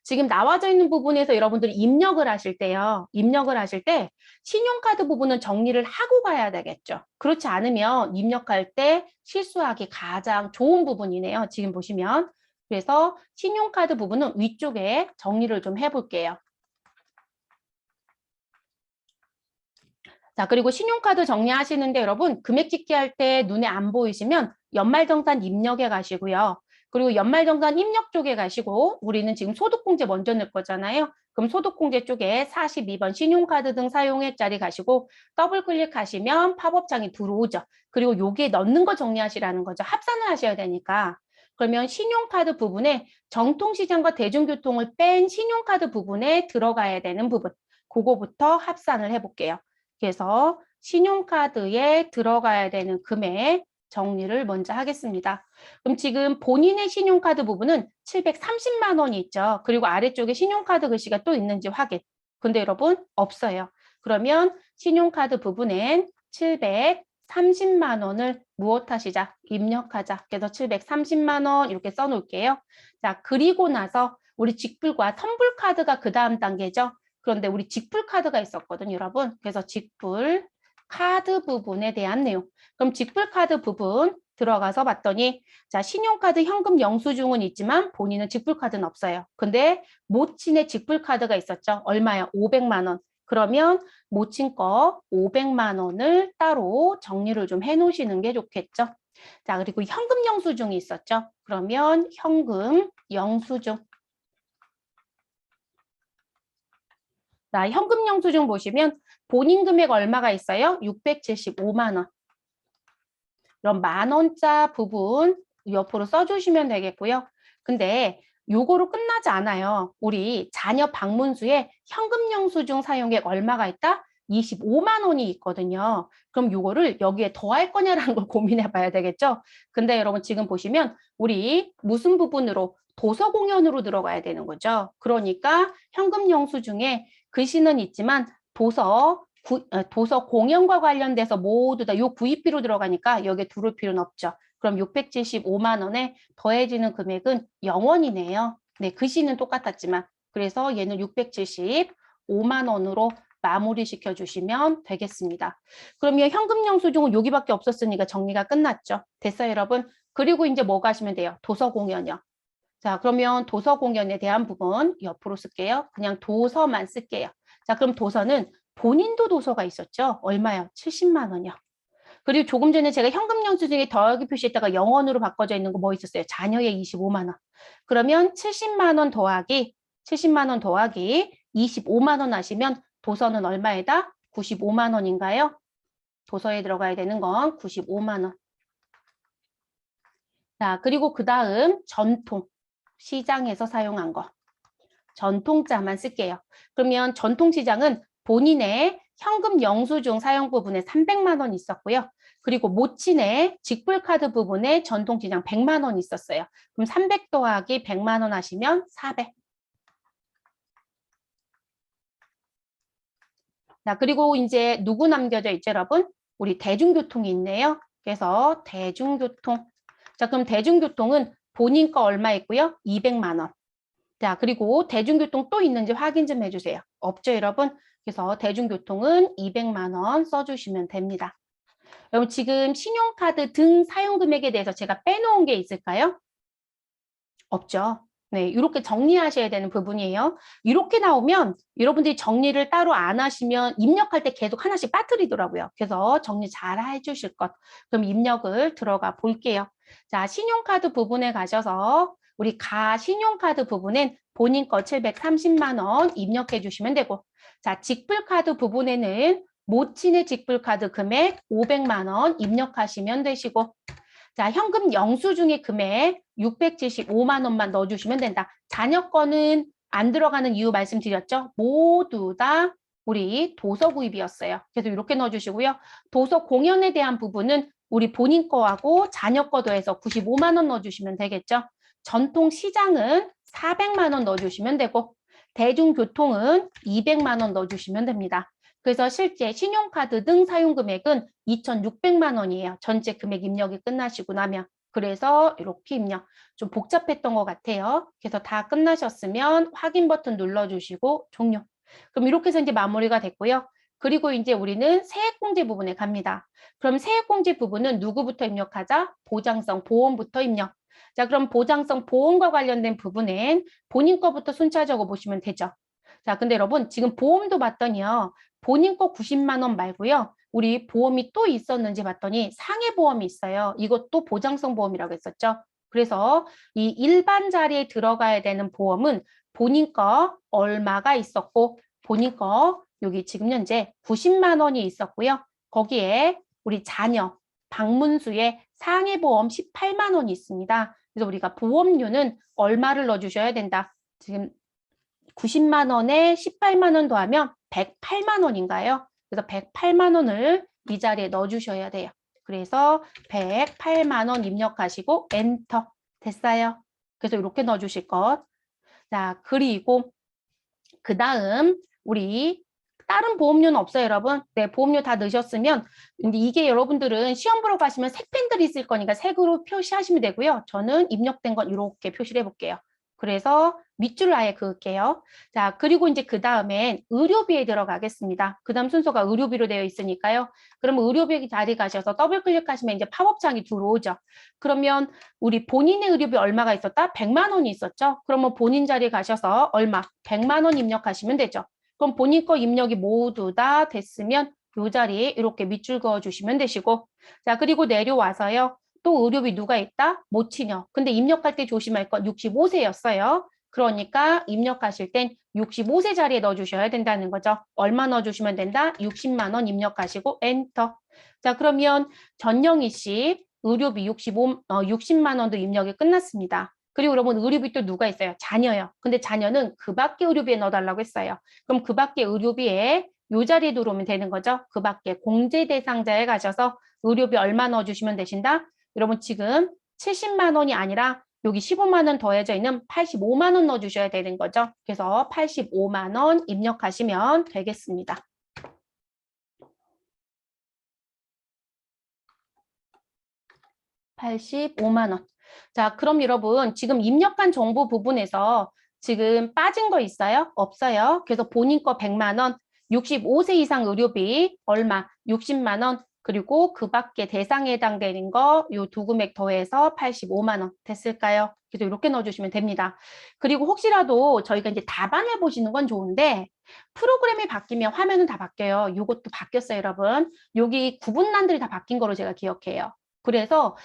지금 나와져 있는 부분에서 여러분들이 입력을 하실 때요. 입력을 하실 때 신용카드 부분은 정리를 하고 가야 되겠죠. 그렇지 않으면 입력할 때 실수하기 가장 좋은 부분이네요. 지금 보시면. 그래서 신용카드 부분은 위쪽에 정리를 좀 해볼게요. 자, 그리고 신용카드 정리하시는데 여러분 금액 집계 할 때 눈에 안 보이시면 연말정산 입력에 가시고요. 그리고 연말정산 입력 쪽에 가시고 우리는 지금 소득공제 먼저 넣을 거잖아요. 그럼 소득공제 쪽에 42번 신용카드 등 사용액 자리 가시고 더블 클릭하시면 팝업창이 들어오죠. 그리고 여기에 넣는 거 정리하시라는 거죠. 합산을 하셔야 되니까. 그러면 신용카드 부분에 정통시장과 대중교통을 뺀 신용카드 부분에 들어가야 되는 부분. 그거부터 합산을 해볼게요. 그래서 신용카드에 들어가야 되는 금액 정리를 먼저 하겠습니다. 그럼 지금 본인의 신용카드 부분은 730만 원이 있죠. 그리고 아래쪽에 신용카드 글씨가 또 있는지 확인. 근데 여러분 없어요. 그러면 신용카드 부분엔 730만 원을 무엇하시자? 입력하자. 그래서 730만 원 이렇게 써놓을게요. 자, 그리고 나서 우리 직불과 선불카드가 그 다음 단계죠. 그런데 우리 직불카드가 있었거든요, 여러분. 그래서 직불 카드 부분에 대한 내용. 그럼 직불카드 부분 들어가서 봤더니 자, 신용카드 현금 영수증은 있지만 본인은 직불카드는 없어요. 근데 모친의 직불카드가 있었죠. 얼마요? 500만 원. 그러면 모친 거 500만 원을 따로 정리를 좀 해놓으시는 게 좋겠죠. 자, 그리고 현금 영수증이 있었죠. 그러면 현금 영수증. 자, 현금 영수증 보시면 본인 금액 얼마가 있어요? 675만 원. 그럼 만 원자 부분 옆으로 써주시면 되겠고요. 근데 요거로 끝나지 않아요. 우리 자녀 방문수에 현금 영수증 사용액 얼마가 있다? 25만 원이 있거든요. 그럼 요거를 여기에 더할 거냐라는 걸 고민해 봐야 되겠죠? 근데 여러분 지금 보시면 우리 무슨 부분으로 도서 공연으로 들어가야 되는 거죠. 그러니까 현금 영수증에 글씨는 있지만 도서 공연과 관련돼서 모두 다 요 구입비로 들어가니까 여기에 두를 필요는 없죠. 그럼 675만 원에 더해지는 금액은 0원이네요. 네, 글씨는 똑같았지만. 그래서 얘는 675만 원으로 마무리 시켜주시면 되겠습니다. 그러면 현금 영수증은 여기밖에 없었으니까 정리가 끝났죠. 됐어요, 여러분? 그리고 이제 뭐가 하시면 돼요? 도서 공연이요. 자, 그러면 도서 공연에 대한 부분 옆으로 쓸게요. 그냥 도서만 쓸게요. 자, 그럼 도서는 본인도 도서가 있었죠? 얼마요? 70만 원이요. 그리고 조금 전에 제가 현금 영수증에 더하기 표시했다가 0원으로 바꿔져 있는 거 뭐 있었어요? 자녀의 25만 원. 그러면 70만 원 더하기 25만 원 하시면 도서는 얼마에다? 95만 원인가요? 도서에 들어가야 되는 건 95만 원. 자, 그리고 그 다음 전통. 시장에서 사용한 거. 전통자만 쓸게요. 그러면 전통시장은 본인의 현금 영수증 사용 부분에 300만 원 있었고요. 그리고 모친의 직불카드 부분에 전통시장 100만 원 있었어요. 그럼 300 더하기 100만 원 하시면 400. 자, 그리고 이제 누구 남겨져 있죠, 여러분? 우리 대중교통이 있네요. 그래서 대중교통. 자, 그럼 대중교통은 본인 거 얼마 있고요? 200만 원. 자, 그리고 대중교통 또 있는지 확인 좀 해주세요. 없죠, 여러분? 그래서 대중교통은 200만 원 써주시면 됩니다. 여러분, 지금 신용카드 등 사용 금액에 대해서 제가 빼놓은 게 있을까요? 없죠. 네, 이렇게 정리하셔야 되는 부분이에요. 이렇게 나오면 여러분들이 정리를 따로 안 하시면 입력할 때 계속 하나씩 빠뜨리더라고요. 그래서 정리 잘 해주실 것. 그럼 입력을 들어가 볼게요. 자, 신용카드 부분에 가셔서 우리 신용카드 부분엔 본인 거 730만 원 입력해 주시면 되고, 자, 직불카드 부분에는 모친의 직불카드 금액 500만 원 입력하시면 되시고, 자, 현금 영수증의 금액 675만 원만 넣어주시면 된다. 자녀 거는 안 들어가는 이유 말씀드렸죠? 모두 다 우리 도서 구입이었어요. 그래서 이렇게 넣어주시고요. 도서 공연에 대한 부분은 우리 본인 거하고 자녀 거도 해서 95만 원 넣어주시면 되겠죠? 전통 시장은 400만 원 넣어주시면 되고, 대중교통은 200만 원 넣어주시면 됩니다. 그래서 실제 신용카드 등 사용 금액은 2,600만 원이에요. 전체 금액 입력이 끝나시고 나면. 그래서 이렇게 입력. 좀 복잡했던 것 같아요. 그래서 다 끝나셨으면 확인 버튼 눌러주시고 종료. 그럼 이렇게 해서 이제 마무리가 됐고요. 그리고 이제 우리는 세액공제 부분에 갑니다. 그럼 세액공제 부분은 누구부터 입력하자? 보장성 보험부터 입력. 자, 그럼 보장성 보험과 관련된 부분은 본인 거부터 순차적으로 보시면 되죠. 자, 근데 여러분 지금 보험도 봤더니요. 본인 거 90만 원 말고요. 우리 보험이 또 있었는지 봤더니 상해보험이 있어요. 이것도 보장성 보험이라고 했었죠. 그래서 이 일반 자리에 들어가야 되는 보험은 본인 거 얼마가 있었고 본인 거 여기 지금 현재 90만 원이 있었고요. 거기에 우리 자녀 방문수에 상해보험 18만 원이 있습니다. 그래서 우리가 보험료는 얼마를 넣어주셔야 된다. 지금 90만 원에 18만 원 더하면 108만 원인가요? 그래서 108만 원을 이 자리에 넣어주셔야 돼요. 그래서 108만 원 입력하시고 엔터. 됐어요. 그래서 이렇게 넣어주실 것. 자, 그리고 그 다음 우리 다른 보험료는 없어요, 여러분. 네, 보험료 다 넣으셨으면 근데 이게 여러분들은 시험 보러 가시면 색펜들이 있을 거니까 색으로 표시하시면 되고요. 저는 입력된 건 이렇게 표시를 해볼게요. 그래서 밑줄을 아예 그을게요. 자, 그리고 이제 그 다음엔 의료비에 들어가겠습니다. 그 다음 순서가 의료비로 되어 있으니까요. 그러면 의료비 자리 가셔서 더블 클릭하시면 이제 팝업창이 들어오죠. 그러면 우리 본인의 의료비 얼마가 있었다? 100만 원이 있었죠. 그러면 본인 자리에 가셔서 얼마? 100만 원 입력하시면 되죠. 그럼 본인 거 입력이 모두 다 됐으면 이 자리에 이렇게 밑줄 그어주시면 되시고, 자, 그리고 내려와서요. 또 의료비 누가 있다? 모친요. 근데 입력할 때 조심할 건 65세였어요. 그러니까 입력하실 땐 65세 자리에 넣어주셔야 된다는 거죠. 얼마 넣어주시면 된다? 60만 원 입력하시고 엔터. 자, 그러면 전영희 씨 의료비 60만 원도 입력이 끝났습니다. 그리고 여러분 의료비 또 누가 있어요? 자녀요. 근데 자녀는 그 밖에 의료비에 넣어달라고 했어요. 그럼 그 밖에 의료비에 이 자리에 들어오면 되는 거죠. 그 밖에 공제 대상자에 가셔서 의료비 얼마 넣어주시면 되신다? 여러분 지금 70만 원이 아니라 여기 15만 원 더해져 있는 85만 원 넣어주셔야 되는 거죠. 그래서 85만 원 입력하시면 되겠습니다. $85만. 자, 그럼 여러분 지금 입력한 정보 부분에서 지금 빠진 거 있어요? 없어요. 그래서 본인 거 100만 원, 65세 이상 의료비 얼마? 60만 원, 그리고 그 밖에 대상에 해당되는 거 요 두 금액 더해서 85만 원 됐을까요? 그래서 이렇게 넣어주시면 됩니다. 그리고 혹시라도 저희가 이제 답안을 보시는 건 좋은데 프로그램이 바뀌면 화면은 다 바뀌어요. 요것도 바뀌었어요, 여러분. 여기 구분란들이 다 바뀐 거로 제가 기억해요. 그래서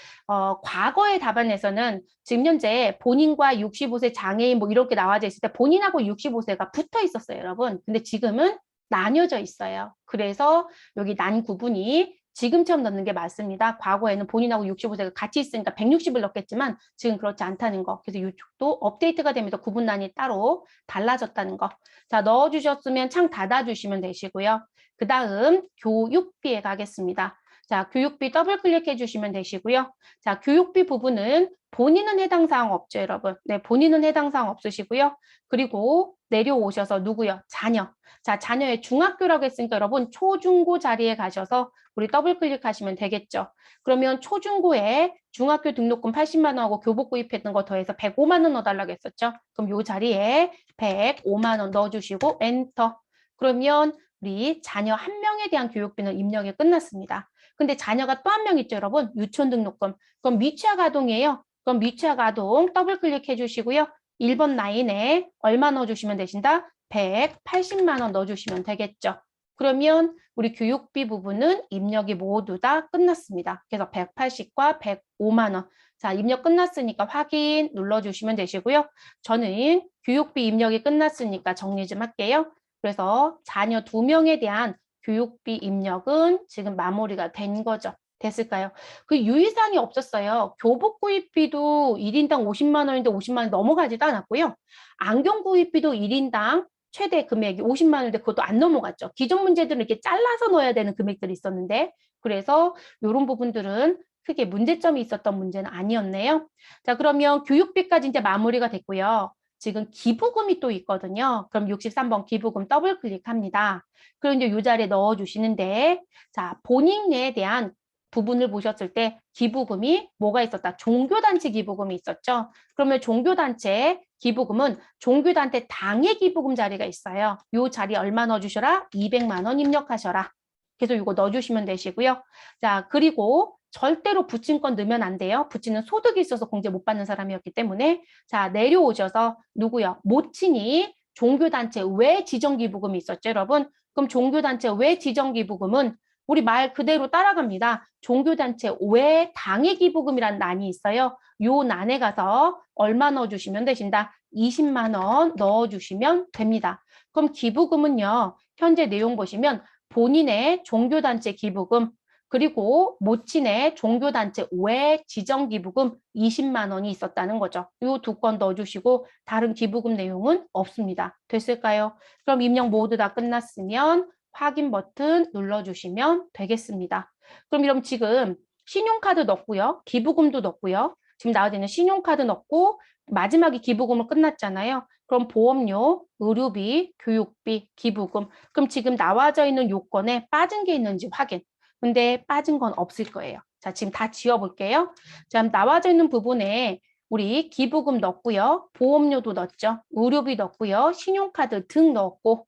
과거의 답안에서는 지금 현재 본인과 65세 장애인 뭐 이렇게 나와져 있을 때 본인하고 65세가 붙어 있었어요, 여러분. 근데 지금은 나뉘어져 있어요. 그래서 여기 난 구분이 지금처럼 넣는 게 맞습니다. 과거에는 본인하고 65세가 같이 있으니까 160을 넣겠지만 지금 그렇지 않다는 거. 그래서 이쪽도 업데이트가 되면서 구분란이 따로 달라졌다는 거. 자, 넣어주셨으면 창 닫아주시면 되시고요. 그 다음 교육비에 가겠습니다. 자, 교육비 더블 클릭해 주시면 되시고요. 자, 교육비 부분은 본인은 해당 사항 없죠, 여러분. 네, 본인은 해당 사항 없으시고요. 그리고 내려오셔서 누구요? 자녀. 자, 자녀의 중학교라고 했으니까 여러분 초중고 자리에 가셔서 우리 더블 클릭하시면 되겠죠. 그러면 초중고에 중학교 등록금 80만 원하고 교복 구입했던 거 더해서 105만 원 넣어달라고 했었죠. 그럼 요 자리에 105만 원 넣어주시고 엔터. 그러면 우리 자녀 한 명에 대한 교육비는 입력이 끝났습니다. 근데 자녀가 또 한 명 있죠, 여러분. 유치원 등록금. 그럼 미취학 아동이에요. 그럼 미취학 아동 더블 클릭해 주시고요. 1번 라인에 얼마 넣어주시면 되신다? 180만 원 넣어주시면 되겠죠. 그러면 우리 교육비 부분은 입력이 모두 다 끝났습니다. 그래서 180과 105만 원. 자, 입력 끝났으니까 확인 눌러주시면 되시고요. 저는 교육비 입력이 끝났으니까 정리 좀 할게요. 그래서 자녀 2명에 대한 교육비 입력은 지금 마무리가 된 거죠. 됐을까요? 그 유의사항이 없었어요. 교복 구입비도 1인당 50만 원인데 50만 원 넘어가지도 않았고요. 안경 구입비도 1인당 최대 금액이 50만 원인데 그것도 안 넘어갔죠. 기존 문제들은 이렇게 잘라서 넣어야 되는 금액들이 있었는데 그래서 이런 부분들은 크게 문제점이 있었던 문제는 아니었네요. 자, 그러면 교육비까지 이제 마무리가 됐고요. 지금 기부금이 또 있거든요. 그럼 63번 기부금 더블 클릭합니다. 그럼 이제 이 자리에 넣어주시는데 자, 본인에 대한 부분을 보셨을 때 기부금이 뭐가 있었다? 종교단체 기부금이 있었죠. 그러면 종교단체 기부금은 종교단체 당의 기부금 자리가 있어요. 이 자리에 얼마 넣어주셔라? 200만 원 입력하셔라. 그래서 이거 넣어주시면 되시고요. 자, 그리고 절대로 부친권 넣으면 안 돼요. 부친은 소득이 있어서 공제 못 받는 사람이었기 때문에 자, 내려오셔서 누구요? 모친이 종교단체 외 지정기부금이 있었죠, 여러분? 그럼 종교단체 외 지정기부금은 우리 말 그대로 따라갑니다. 종교단체 외 당의 기부금이라는 란이 있어요. 요 란에 가서 얼마 넣어주시면 되신다? 20만 원 넣어주시면 됩니다. 그럼 기부금은요. 현재 내용 보시면 본인의 종교단체 기부금 그리고 모친의 종교단체 외 지정기부금 20만 원이 있었다는 거죠. 요 두 건 넣어주시고 다른 기부금 내용은 없습니다. 됐을까요? 그럼 입력 모두 다 끝났으면 확인 버튼 눌러주시면 되겠습니다. 그럼 지금 신용카드 넣고요. 기부금도 넣고요. 지금 나와 있는 신용카드 넣고 마지막에 기부금을 끝났잖아요. 그럼 보험료, 의료비, 교육비, 기부금. 그럼 지금 나와져 있는 요건에 빠진 게 있는지 확인. 근데 빠진 건 없을 거예요. 자, 지금 다 지워볼게요. 자, 나와져 있는 부분에 우리 기부금 넣고요. 보험료도 넣었죠. 의료비 넣고요. 신용카드 등 넣었고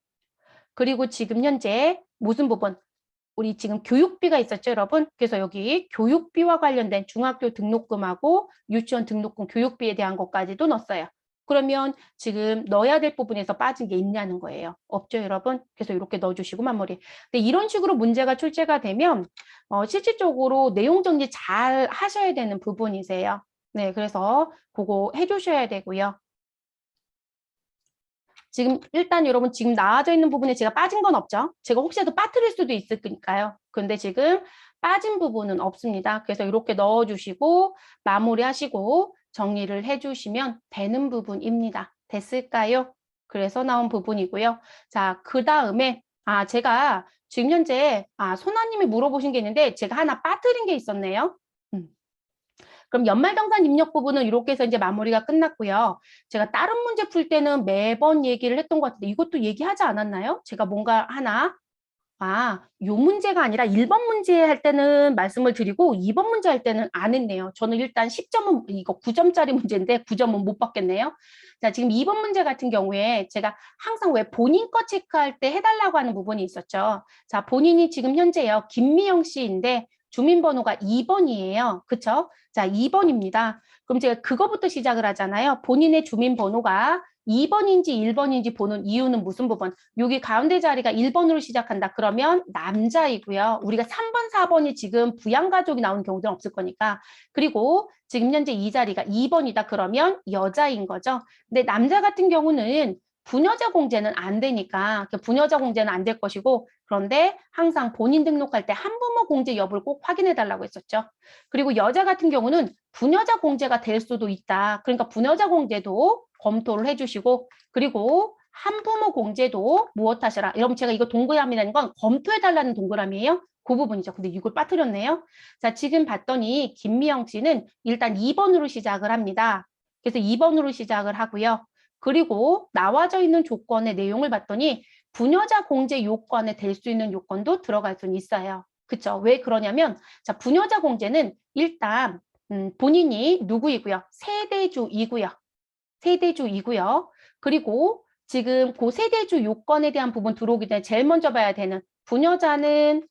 그리고 지금 현재 무슨 부분? 우리 지금 교육비가 있었죠, 여러분? 그래서 여기 교육비와 관련된 중학교 등록금하고 유치원 등록금 교육비에 대한 것까지도 넣었어요. 그러면 지금 넣어야 될 부분에서 빠진 게 있냐는 거예요. 없죠, 여러분? 그래서 이렇게 넣어주시고 마무리. 근데 이런 식으로 문제가 출제가 되면 실질적으로 내용 정리 잘 하셔야 되는 부분이세요. 네, 그래서 그거 해주셔야 되고요. 지금 일단 여러분 지금 나와져 있는 부분에 제가 빠진 건 없죠. 제가 혹시라도 빠뜨릴 수도 있으니까요. 근데 지금 빠진 부분은 없습니다. 그래서 이렇게 넣어주시고 마무리하시고 정리를 해주시면 되는 부분입니다. 됐을까요? 그래서 나온 부분이고요. 자, 그 다음에 제가 지금 현재 소나님이 물어보신 게 있는데 제가 하나 빠뜨린 게 있었네요. 그럼 연말정산 입력 부분은 이렇게 해서 이제 마무리가 끝났고요. 제가 다른 문제 풀 때는 매번 얘기를 했던 것 같은데 이것도 얘기하지 않았나요? 제가 뭔가 하나 요 문제가 아니라 1번 문제 할 때는 말씀을 드리고 2번 문제 할 때는 안 했네요. 저는 일단 10점은 이거 9점짜리 문제인데 9점은 못 받겠네요. 자, 지금 2번 문제 같은 경우에 제가 항상 왜 본인 거 체크할 때 해달라고 하는 부분이 있었죠. 자, 본인이 지금 현재요. 김미영 씨인데 주민번호가 2번이에요. 그쵸? 자, 2번입니다. 그럼 제가 그거부터 시작을 하잖아요. 본인의 주민번호가 2번인지 1번인지 보는 이유는 무슨 부분? 여기 가운데 자리가 1번으로 시작한다. 그러면 남자이고요. 우리가 3번, 4번이 지금 부양가족이 나오는 경우는 없을 거니까. 그리고 지금 현재 이 자리가 2번이다. 그러면 여자인 거죠. 근데 남자 같은 경우는 부녀자 공제는 안 되니까 부녀자 공제는 안 될 것이고 그런데 항상 본인 등록할 때 한부모 공제 여부를 꼭 확인해 달라고 했었죠. 그리고 여자 같은 경우는 부녀자 공제가 될 수도 있다. 그러니까 부녀자 공제도 검토를 해주시고 그리고 한부모 공제도 무엇 하시라. 여러분 제가 이거 동그라미라는 건 검토해 달라는 동그라미예요. 그 부분이죠. 근데 이걸 빠뜨렸네요. 자, 지금 봤더니 김미영 씨는 일단 2번으로 시작을 합니다. 그래서 2번으로 시작을 하고요. 그리고 나와져 있는 조건의 내용을 봤더니 부녀자 공제 요건에 될 수 있는 요건도 들어갈 수는 있어요. 그쵸? 왜 그러냐면, 자, 부녀자 공제는 일단, 본인이 누구이고요? 세대주이고요. 세대주이고요. 그리고 지금 그 세대주 요건에 대한 부분 들어오기 전에 제일 먼저 봐야 되는 부녀자는,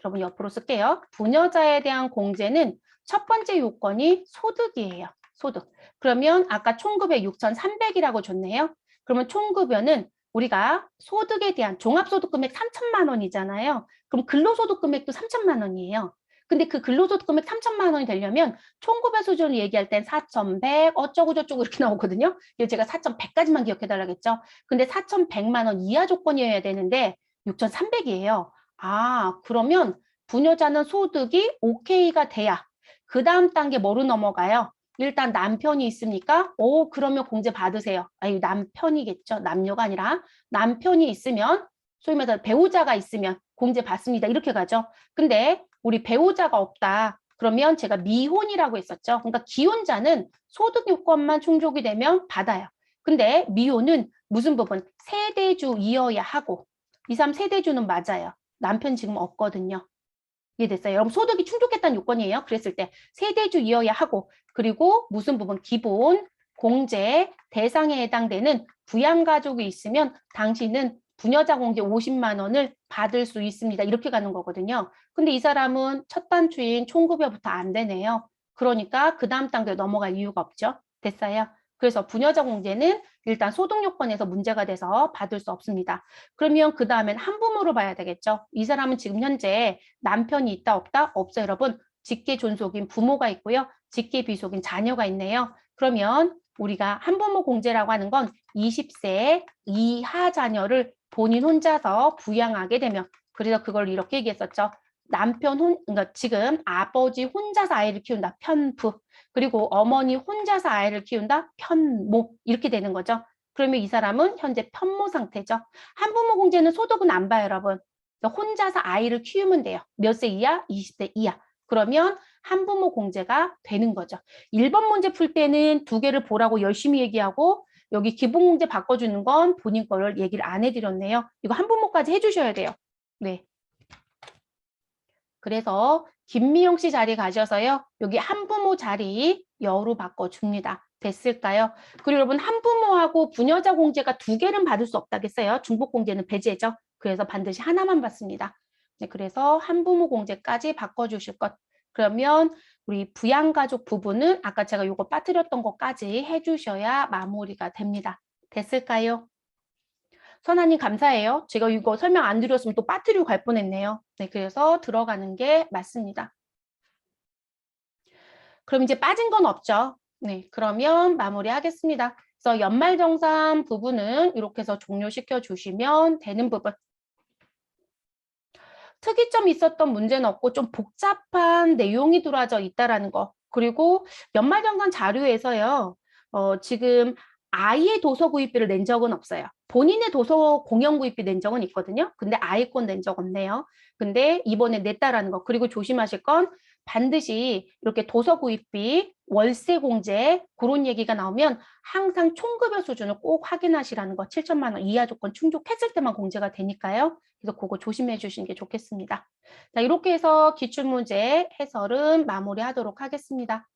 여러분 옆으로 쓸게요. 부녀자에 대한 공제는 첫 번째 요건이 소득이에요. 소득. 그러면 아까 총급여 6,300이라고 줬네요. 그러면 총급여는 우리가 소득에 대한 종합소득 금액 3천만 원이잖아요. 그럼 근로소득 금액도 3천만 원이에요. 근데 그 근로소득 금액 3천만 원이 되려면 총급여 수준을 얘기할 땐 4,100 어쩌고 저쩌고 이렇게 나오거든요. 그래서 제가 4,100까지만 기억해달라겠죠. 근데 4,100만 원 이하 조건이어야 되는데 6,300이에요. 아, 그러면 부녀자는 소득이 오케이가 돼야 그 다음 단계 뭐로 넘어가요? 일단 남편이 있습니까? 오, 그러면 공제 받으세요. 아니, 남편이겠죠. 남녀가 아니라 남편이 있으면 소위 말해서 배우자가 있으면 공제 받습니다. 이렇게 가죠. 근데 우리 배우자가 없다. 그러면 제가 미혼이라고 했었죠. 그러니까 기혼자는 소득 요건만 충족이 되면 받아요. 근데 미혼은 무슨 부분? 세대주이어야 하고 2, 3 세대주는 맞아요. 남편 지금 없거든요. 이해됐어요? 여러분 소득이 충족했다는 요건이에요. 그랬을 때 세대주이어야 하고 그리고 무슨 부분? 기본, 공제, 대상에 해당되는 부양가족이 있으면 당신은 부녀자 공제 50만 원을 받을 수 있습니다. 이렇게 가는 거거든요. 근데 이 사람은 첫 단추인 총급여부터 안 되네요. 그러니까 그 다음 단계로 넘어갈 이유가 없죠. 됐어요? 그래서 부녀자 공제는 일단 소득 요건에서 문제가 돼서 받을 수 없습니다. 그러면 그 다음엔 한부모로 봐야 되겠죠. 이 사람은 지금 현재 남편이 있다 없다? 없어요, 여러분. 직계 존속인 부모가 있고요. 직계 비속인 자녀가 있네요. 그러면 우리가 한부모 공제라고 하는 건 20세 이하 자녀를 본인 혼자서 부양하게 되면 그래서 그걸 이렇게 얘기했었죠. 그러니까 지금 아버지 혼자서 아이를 키운다. 편부. 그리고 어머니 혼자서 아이를 키운다. 편모. 이렇게 되는 거죠. 그러면 이 사람은 현재 편모 상태죠. 한부모 공제는 소득은 안 봐요, 여러분. 혼자서 아이를 키우면 돼요. 몇 세 이하? 20세 이하. 그러면 한부모 공제가 되는 거죠. 1번 문제 풀 때는 두 개를 보라고 열심히 얘기하고 여기 기본 공제 바꿔주는 건 본인 거를 얘기를 안 해드렸네요. 이거 한부모까지 해주셔야 돼요. 네. 그래서 김미영 씨 자리 가셔서요. 여기 한부모 자리 여로 바꿔줍니다. 됐을까요? 그리고 여러분 한부모하고 부녀자 공제가 두 개는 받을 수 없다겠어요. 중복 공제는 배제죠. 그래서 반드시 하나만 받습니다. 네, 그래서 한부모 공제까지 바꿔주실 것. 그러면 우리 부양가족 부분은 아까 제가 이거 빠뜨렸던 것까지 해주셔야 마무리가 됩니다. 됐을까요? 선아님 감사해요. 제가 이거 설명 안 드렸으면 또 빠뜨리고 갈 뻔했네요. 네, 그래서 들어가는 게 맞습니다. 그럼 이제 빠진 건 없죠. 네, 그러면 마무리하겠습니다. 그래서 연말정산 부분은 이렇게 해서 종료시켜 주시면 되는 부분. 특이점 있었던 문제는 없고 좀 복잡한 내용이 들어져 있다라는 거. 그리고 연말정산 자료에서요. 지금 아이의 도서 구입비를 낸 적은 없어요. 본인의 도서 공연 구입비 낸 적은 있거든요. 근데 아이 건 낸 적 없네요. 근데 이번에 냈다라는 거. 그리고 조심하실 건 반드시 이렇게 도서 구입비, 월세 공제 그런 얘기가 나오면 항상 총급여 수준을 꼭 확인하시라는 거. 7천만 원 이하 조건 충족했을 때만 공제가 되니까요. 그래서 그거 조심해 주시는 게 좋겠습니다. 자, 이렇게 해서 기출문제 해설은 마무리하도록 하겠습니다.